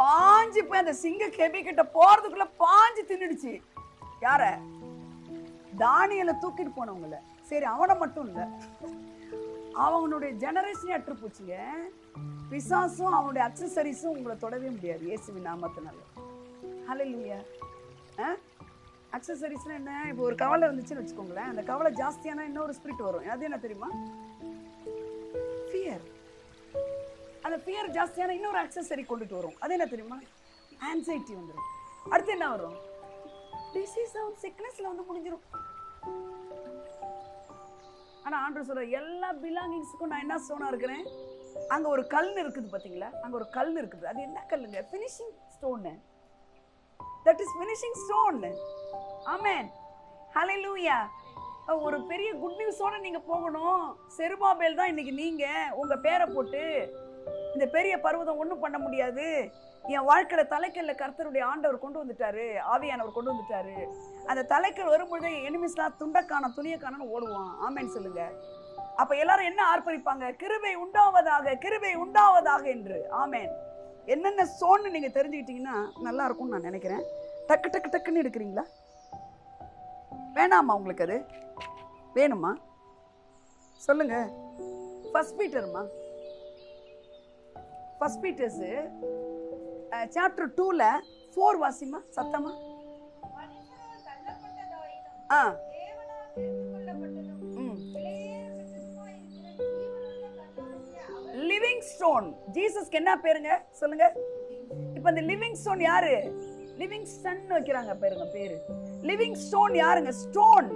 பாஞ்சு போய் அந்த சிங்க கெபி கிட்ட போறதுக்குள்ள பாஞ்சு தின்னுடுச்சு. யார? தானியலை தூக்கிட்டு போனவங்கள. சரி, அவனை மட்டும் இல்ல, அவனுடைய ஜெனரேஷனே அற்று போச்சுங்க. பிசாசும் அவனுடைய அக்சசரிஸும் உங்களை தொடவே முடியாது இயேசுவின் நாமத்தினால. ஹல்லேலூயா. அக்சசரிஸ்னா என்ன? இப்போ ஒரு கவலை இருந்துச்சுன்னு வச்சுக்கோங்களேன், அந்த கவலை ஜாஸ்தியானா இன்னொரு ஸ்பிரிட் வரும். அது என்ன தெரியுமா? ஃபியர். அந்த ஃபியர் ஜாஸ்தியான இன்னொரு அக்சசரி கொண்டுட்டு வரும். அது என்ன தெரியுமா? ஆன்சைட்டி வந்துடும். அடுத்து என்ன வரும்? டிசீஸ் ஆஃப் சிக்னஸ்ல வந்து முடிஞ்சிடும். ஆனா ஆண்டவர் சொல்ற எல்லா பிலாங்கிங்ஸ்க்கும் நான் என்ன ஸ்டோனா இருக்கிறேன்? அங்க ஒரு கல் இருக்குது பாத்தீங்களா? அங்க ஒரு கல் இருக்குது. அது என்ன கல்லுங்க? Finishing stone. That is finishing stone. Amen. Hallelujah. ஒரு பெரிய குட் நியூஸோட நீங்க போகணும். செருபாபேல் தான் இன்னைக்கு நீங்க உங்க பேரை போட்டு இந்த பெரிய பர்வதம் ஒன்றும் பண்ண முடியாது, என் வாழ்க்கையில தலைக்கல்ல கர்த்தருடைய ஆண்டவர் கொண்டு வந்துட்டாரு, ஆவியானவர் கொண்டு வந்துட்டாரு. அந்த தலைக்கல் வரும்பொழுது எனிமிஸ்லாம் துண்டக்கான துணியக்கானு ஓடுவான். ஆமென் சொல்லுங்க. அப்ப எல்லாரும் என்ன ஆர்ப்பரிப்பாங்க? கிருபை உண்டாவதாக, கிருபை உண்டாவதாக என்று. ஆமென். என்னென்ன சோன்னு நீங்க தெரிஞ்சுக்கிட்டீங்கன்னா நல்லா இருக்கும்னு நான் நினைக்கிறேன். டக்கு டக்கு டக்குன்னு எடுக்கிறீங்களா? வேணாமா உங்களுக்கு? அது வேணுமா? சொல்லுங்க. ஃபர்ஸ்ட் பீட்டர்மா, ஃபர்ஸ்ட் பீட்டர்ஸ் சாப்டர் 2ல 4 வாசிமா சத்தமா. Living stone. ஜீசஸ்க்கு என்ன பேருங்க சொல்லுங்க? இப்ப இந்த லிவிங் ஸ்டோன் யாரு? லிவிங் ஸ்டன் வைக்கிறாங்க பேருங்க. பேரு லிவிங் ஸ்டோன் யாருங்க? Stone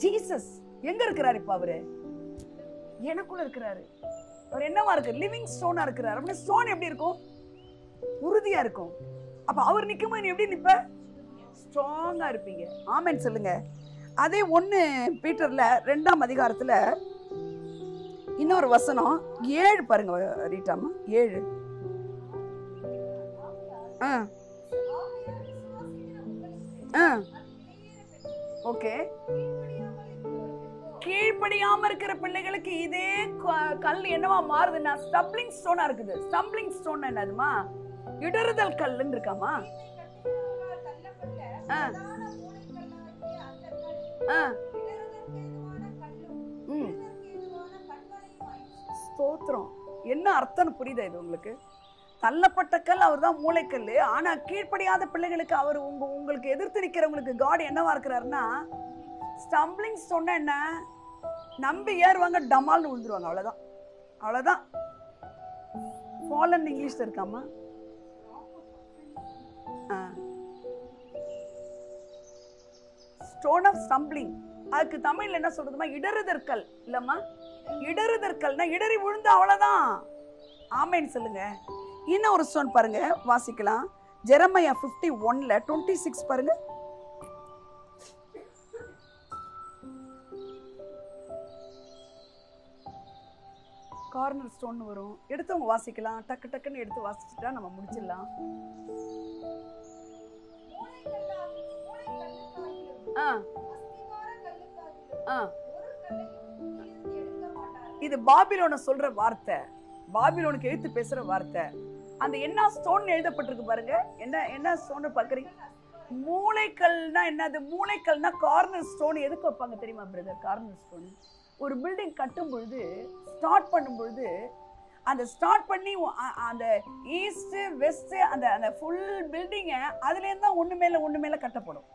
Jesus. எங்க இருக்கிறாரு இப்ப? அவரு எனக்குள்ள இருக்கிறாரு. அவர் என்னவா இருக்கு? லிவிங் ஸ்டோனா இருக்கிறார். அப்படின்னா ஸ்டோன் எப்படி இருக்கும்? உறுதியா இருக்கும். அப்ப அவர் நிக்கும்போது நீ எப்படி நிப்ப? ஸ்ட்ராங்கா இருப்பீங்க. ஆமென் சொல்லுங்க. அதே 1 பீட்டர்ல 2ஆம் அதிகாரத்துல இன்னொரு வசனம் 7 பாருங்க ரீட்டாமா. 7. ஓகே. கீழ்ப்படியாம இருக்கிற பிள்ளைகளுக்கு இதே கல் என்னவா மாறுதுன்னா ஸ்டம்பிளிங் ஸ்டோனா இருக்குது. ஸ்டம்பிளிங் ஸ்டோன் என்னதுமா? இடறுதல் கல்லுன்னு இருக்காமா? ஸ்தோத்திரம். என்ன அர்த்தம் புரியுதா இது உங்களுக்கு? தள்ளப்பட்ட கல் அவர் தான் மூளைக்கல். ஆனா கீழ்ப்படியாத பிள்ளைகளுக்கு அவர் உங்களுக்கு எதிர்த்து நிக்கிறவங்களுக்கு காட் என்னவா இருக்கிறாருன்னா ஸ்டம்பிளிங் ஸ்டோன். என்ன? நம்பி ஏறுவாங்க, டமால்னு விழுந்துருவாங்க. அவ்வளவுதான், அவ்வளவுதான். ஃபாலன் இங்கிலீஷ்ல இருக்காமா? Stone of stumbling. அதுக்கு தமிழ்ல என்ன சொல்றதுமா? இடறுதற்கல் இல்லம்மா? இடறுதற்கல்னா இடறி விழுந்து அவ்வளவுதான். ஆமென் சொல்லுங்க. இன்னும் ஒரு ஸ்டோன் பாருங்க, வாசிக்கலாம். ஜெரமையா 51ல 26 பாருங்க. கார்னர் ஸ்டோன் வரும். எடுத்தவங்க வாசிக்கலாம். டக்கு டக்குன்னு எடுத்து வாசிச்சுட்டா நம்ம முடிச்சிடலாம். இது பாபிலோன சொல்ற வார்த்தை, பாபிலோனுக்கு எழுத்து பேசுற வார்த்தை. அந்த என்ன ஸ்டோன் எழுதப்பட்டிருக்கு பாருங்க. என்ன ஸ்டோன் பாக்குறீங்க? மூளைக்கல்னா என்னது? மூளைக்கல்னா கார்னர் ஸ்டோன். எதுக்கு வைப்பாங்க தெரியுமா பிரதர்? கார்னர் ஸ்டோன் ஒரு பில்டிங் கட்டும் பொழுது, ஸ்டார்ட் பண்ணும் பொழுது, அந்த ஸ்டார்ட் பண்ணி அந்த ஈஸ்ட் வெஸ்ட் அந்த ஃபுல் பில்டிங்கை அதுல இருந்தா ஒண்ணு மேல கட்டப்படும்.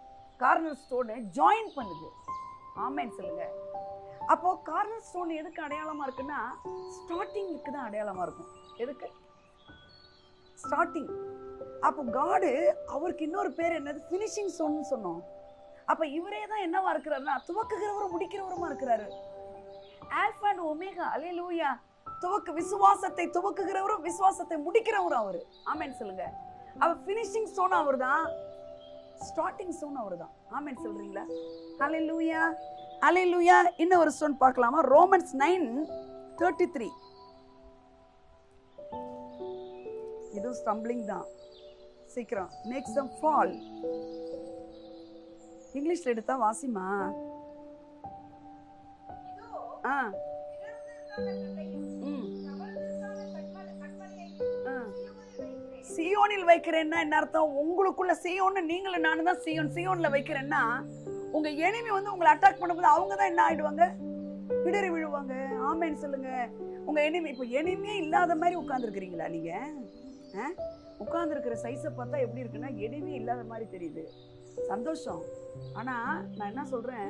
கார்னர் ஸ்டோன் ஜாயின் பண்ணுது. ஆமென் சொல்லுங்க. அப்போ கார்னர் ஸ்டோன் எதுக்கு அடையாளமா இருக்குன்னா ஸ்டார்டிங்க்கு தான் அடையாளமா இருக்கும். எதுக்கு? ஸ்டார்டிங். அப்போ காடு அவருக்கு இன்னொரு பேர் என்னது? ஃபினிஷிங் ஸ்டோன் சொன்னோம். அப்ப இவரே தான் என்னவா இருக்கிறாருன்னா துவக்குகிறவரும் முடிக்கிறவருமா இருக்கிறாரு. Alpha and omega. அல்லேலூயா. விசுவாசத்தை துவக்குகிறவரும் விசுவாசத்தை முடிக்கிறவரும் அவரு. ஆமென் சொல்லுங்க. அப்ப ஃபினிஷிங் ஸ்டோன் அவர்தான், ஸ்டார்டிங் ஸ்டோன் அவர்தான். ஆமென் சொல்றீங்களா? அல்லேலூயா, அல்லேலூயா. இன்னும் ஒரு ஸ்டோன் பார்க்கலாமா? ரோமன்ஸ் 9:33. இது ஸ்டம்பிளிங் தான். சீக்கிரம் மேக்ஸ் them fall. இங்கிலீஷ்ல எடுத்தா வாசிமா. சியோனில் வைக்கிறேன்னா என்ன அர்த்தம்? உங்களுக்குள்ள சியோன்னு நீங்களும் நானும் தான் சியோன். சியோன்ல வைக்கிறேன்னா உங்க எனிமி வந்து உங்களை அட்டாக் பண்ணும்போது அவங்க தான் என்ன ஆயிடுவாங்க? இடறி விழுவாங்க. ஆமென் சொல்லுங்க. உங்க எனிமி இப்போ எனிமியே இல்லாத மாதிரி உட்கார்ந்துருக்கிறீங்களா நீங்க? உட்கார்ந்துருக்கிற சைஸை பார்த்தா எப்படி இருக்குன்னா எனிமே இல்லாத மாதிரி தெரியுது. சந்தோஷம். ஆனா நான் என்ன சொல்றேன்,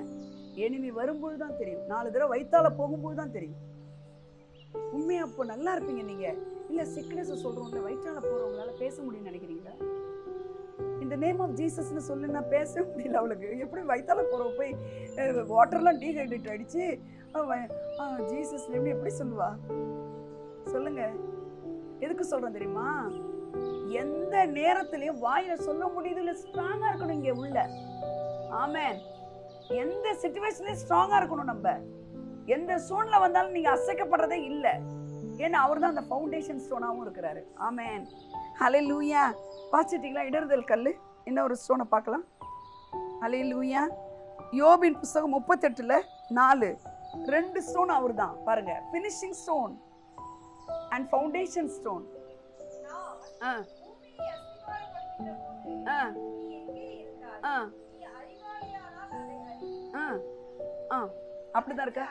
எனிமி வரும்போது தான் தெரியும், 4 தடவை வயித்தால போகும்போது தான் தெரியும். உண்மையா அப்போ நல்லா இருப்பீங்க நீங்க. இல்ல சிக்னஸ் சொல்றோம்ல, வயிற்றால போறவங்களால பேச முடியும்னு நினைக்கிறீங்களா? இந்த நேம் ஆஃப் ஜீசஸ்ன்னு சொல்லி நான் பேசவே முடியல அவளுக்கு. எப்படி வயிற்றால போறவ போய் வாட்டர்லாம் டீஹைட்ரேட் ஆயிடுச்சு, ஜீசஸ் நேம் எப்படி சொல்லுவா? சொல்லுங்க. எதுக்கு சொல்றேன் தெரியுமா? எந்த நேரத்திலையும் வாயில சொல்ல முடியுதுல ஸ்ட்ராங்கா இருக்கணும் இங்க உள்ள. ஆமென். எந்த சிச்சுவேஷன்லயும் ஸ்ட்ராங்கா இருக்கணும் நம்ம. எந்த சூழ்நிலை வந்தாலும் நீங்க அசைக்கப்படுறதே இல்ல. ஏன்னா அவர் தான் அந்த ஃபவுண்டேஷன் ஸ்டோனாவும் இருக்கிறாரு. ஆமென். ஹல்லேலூயா. வாசிட்டீங்களா இடறுதல் கல்லு? இன்னொரு ஸ்டோனை பார்க்கலாம். ஹல்லேலூயா. யோபின் புத்தகம் 38:4 2 ஸ்டோன் அவர் தான் பாருங்க. Finishing stone and foundation stone. அப்படிதான் இருக்க.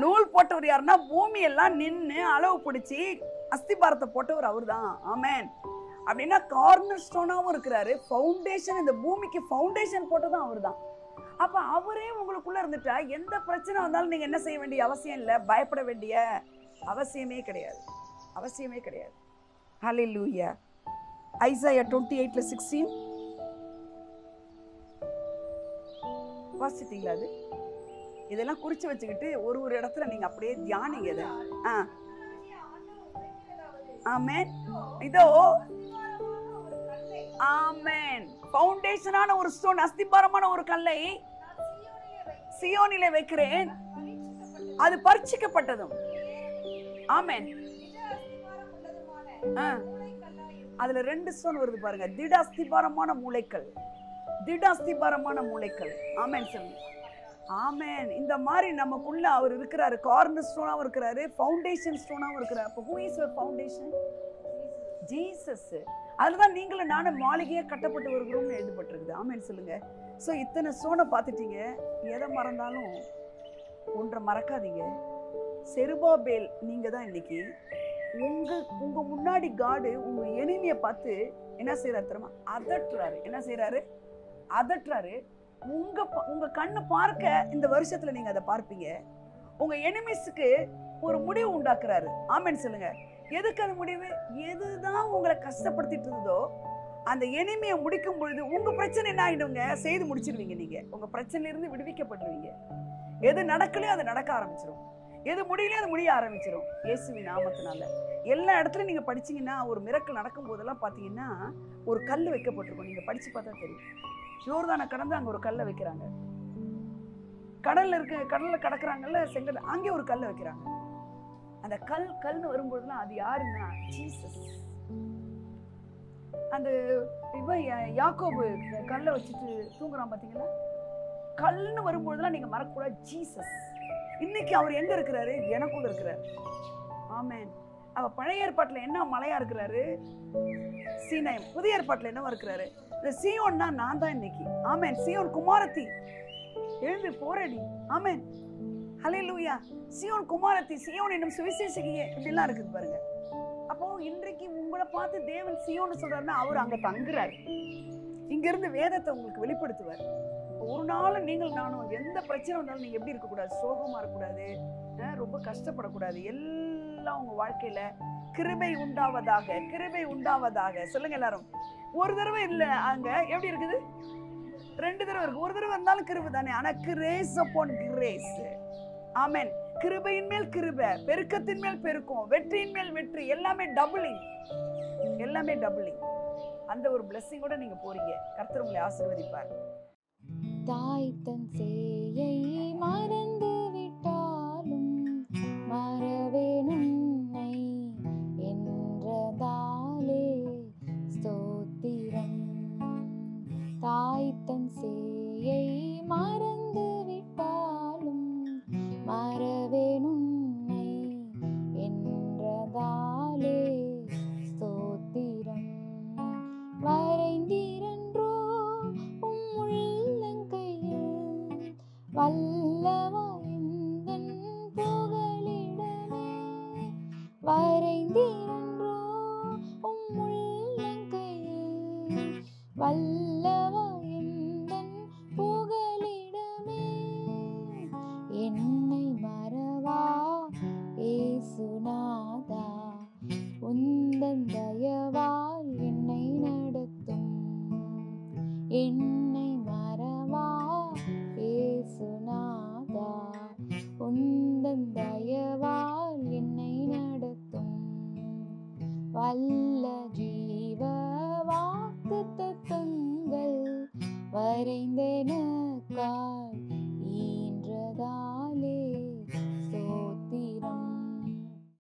நூல் போட்டவர் யாருன்னா பூமி எல்லாம் நின்று அளவு பிடிச்சி அஸ்திபாரத்தை போட்டவர் அவர் தான். ஆமென். அப்படின்னா கார்னர் ஸ்டோனாவும் இருக்கிறாரு. ஃபவுண்டேஷன், இந்த பூமிக்கு ஃபவுண்டேஷன் போட்டதும் அவர் தான். அப்ப அவரே உங்களுக்குள்ள இருந்துட்டா எந்த பிரச்சனை வந்தாலும் நீங்க என்ன செய்ய வேண்டிய அவசியம் இல்லை, பயப்பட வேண்டிய அவசியமே கிடையாது. அவசியமே கிடையாது. ஹல்லேலூயா. ஐசாயா 28:16 வாசிட்டீங்களா? அது இதெல்லாம் குறிச்சு வச்சுக்கிட்டு ஒரு இடத்துல நீங்க அப்படியே தியானிங்க. ஆமென். இதோ ஆமென். ஃபவுண்டேஷனான ஒரு ஸ்டோன், அஸ்திபாரமான ஒரு கல்லை சியோனிலே வைக்கிறேன், அது பரிசுக்கப்பட்டதும். ஆமென். அதுல 2 ஸ்டோன் வருது பாருங்க. திட அஸ்திபாரமான மூளைக்கல், திட அஸ்திபாரமான மூளைக்கல். ஆமென் சொல்லுங்க. ஆமென். இந்த மாதிரி நமக்குள்ள அவர் இருக்கிறாரு. கார்னர் ஸ்டோனாவும் இருக்கிறாரு, ஃபவுண்டேஷன் ஸ்டோனாவும் இருக்கிறாரு. அப்போ who is your foundation? Jesus. அதுதான் நீங்களும் நானும் மாளிகையா கட்டப்பட்டு வருகிறோம்னு எழுதப்பட்டிருக்குது. ஆமென் சொல்லுங்க. ஸோ இத்தனை ஸ்டோனை பார்த்துட்டீங்க. எதை மறந்தாலும் ஒன்றை மறக்காதீங்க. செருபாபேல் நீங்க தான் இன்னைக்கு. உங்க முன்னாடி காடு உங்க எனிமியை பார்த்து என்ன செய்யறாரு தெரியுமா? அதட்டுறாரு. என்ன செய்யறாரு? அதட்டுறாரு. உங்க கண்ணு பார்க்க இந்த வருஷத்துல நீங்க அதை பார்ப்பீங்க. உங்க எனிமிஸ்க்கு ஒரு முடிவு உண்டாக்குறாரு. ஆமென் சொல்லுங்க. எதுக்கு அது முடிவு? எதுதான் உங்களை கஷ்டப்படுத்திட்டு இருந்ததோ அந்த எனிமையை முடிக்கும் பொழுது உங்க பிரச்சனை என்ன ஆயிடுங்க? செய்து முடிச்சிருவீங்க. நீங்க உங்க பிரச்சனையில இருந்து விடுவிக்கப்படுவீங்க. எது நடக்கலையோ அது நடக்க ஆரம்பிச்சிடும், எது முடியலையோ அது முடிய ஆரம்பிச்சிடும். இயேசுவின் நாமத்தினால. எல்லா இடத்துலையும் நீங்க படிச்சீங்கன்னா ஒரு மிரக்கல் நடக்கும் போதெல்லாம் பாத்தீங்கன்னா ஒரு கல் வைக்கப்பட்டிருக்கும். நீங்க படிச்சு பார்த்தா தெரியும். யோர்தானை கடந்து அங்க ஒரு கல்லை வைக்கிறாங்க. கடல்ல கடக்குறாங்கல்ல செங்கல், அங்கே ஒரு கல்லை வைக்கிறாங்க. அந்த கல்னு வரும்போதுலாம் அது யாருன்னா ஜீசஸ். அந்த யாக்கோபு கல்லை வச்சுட்டு தூங்குறான் பாத்தீங்களா? கல்னு வரும்போதுலாம் நீங்க மறக்கக்கூடாது ஜீசஸ். இன்னைக்கு அவர் எங்க இருக்கிறாரு? எனக்குள்ள இருக்கிறாரு. ஆமென். அவ பழைய ஏற்பாட்டுல என்ன மலையா இருக்கிறாரு? சீனாய். புதிய ஏற்பாட்டுல என்னவா இருக்கிறாரு? இந்த சியோன் தான் நான் தான் இன்னைக்கு. ஆமென். சியோன் குமாரத்தி எழுந்து போராடி. ஆமென். ஹல்லேலூயா. சியோன் குமாரத்தி, சியோன் என்னும் சுவிசேஷகியே, இப்படிலாம் இருக்குது பாருங்க. அப்போ இன்றைக்கு உங்களை பார்த்து தேவன் சியோன்னு சொல்றாருன்னா அவர் அங்க தங்குறாரு. இங்க இருந்து வேதத்தை உங்களுக்கு வெளிப்படுத்துவார். ஒரு நாள் நீங்கள் நானும் எந்த பிரச்சனை வந்தாலும் நீங்க எப்படி இருக்கக்கூடாது? சோகமா இருக்கக்கூடாது, ரொம்ப கஷ்டப்படக்கூடாது. எல்லாம் உங்க வாழ்க்கையில கிருபை உண்டாவதாக, கிருபை உண்டாவதாக. சொல்லுங்க எல்லாரும். ஒரு தடவை இல்ல, அங்க எப்படி இருக்குது? 2 தடவை இருக்கு. ஒரு தடவை இருந்தாலும் கிருபை தானே. ஆனா கிரேஸ் அப்பான் கிரேஸ். ஆமென். கிருபையின் மேல் கிருபை, பெருக்கத்தின் மேல் பெருக்கம், வெற்றியின் மேல் வெற்றி, எல்லாமே டபுளிங், எல்லாமே டபுளிங். அந்த ஒரு பிளெஸிங்கோட நீங்க போறீங்க. கர்த்தர் உங்களை ஆசீர்வதிப்பார். தாய் தன் சேயை மறந்து விட்டாலும் மறவேன் உன்னை என்றதாலே ஸ்தோத்திரம். தாய் தன் சேயை மறந்து விட்டாலும் மறவேன் உன்னை என்றதாலே ஸ்தோத்திரம். வரைந்திரன்றோ உம் உள்ளங்கையில் வல்லவ நல்ல ஜீவ வாக்கு தத்தங்கள் வரைந்த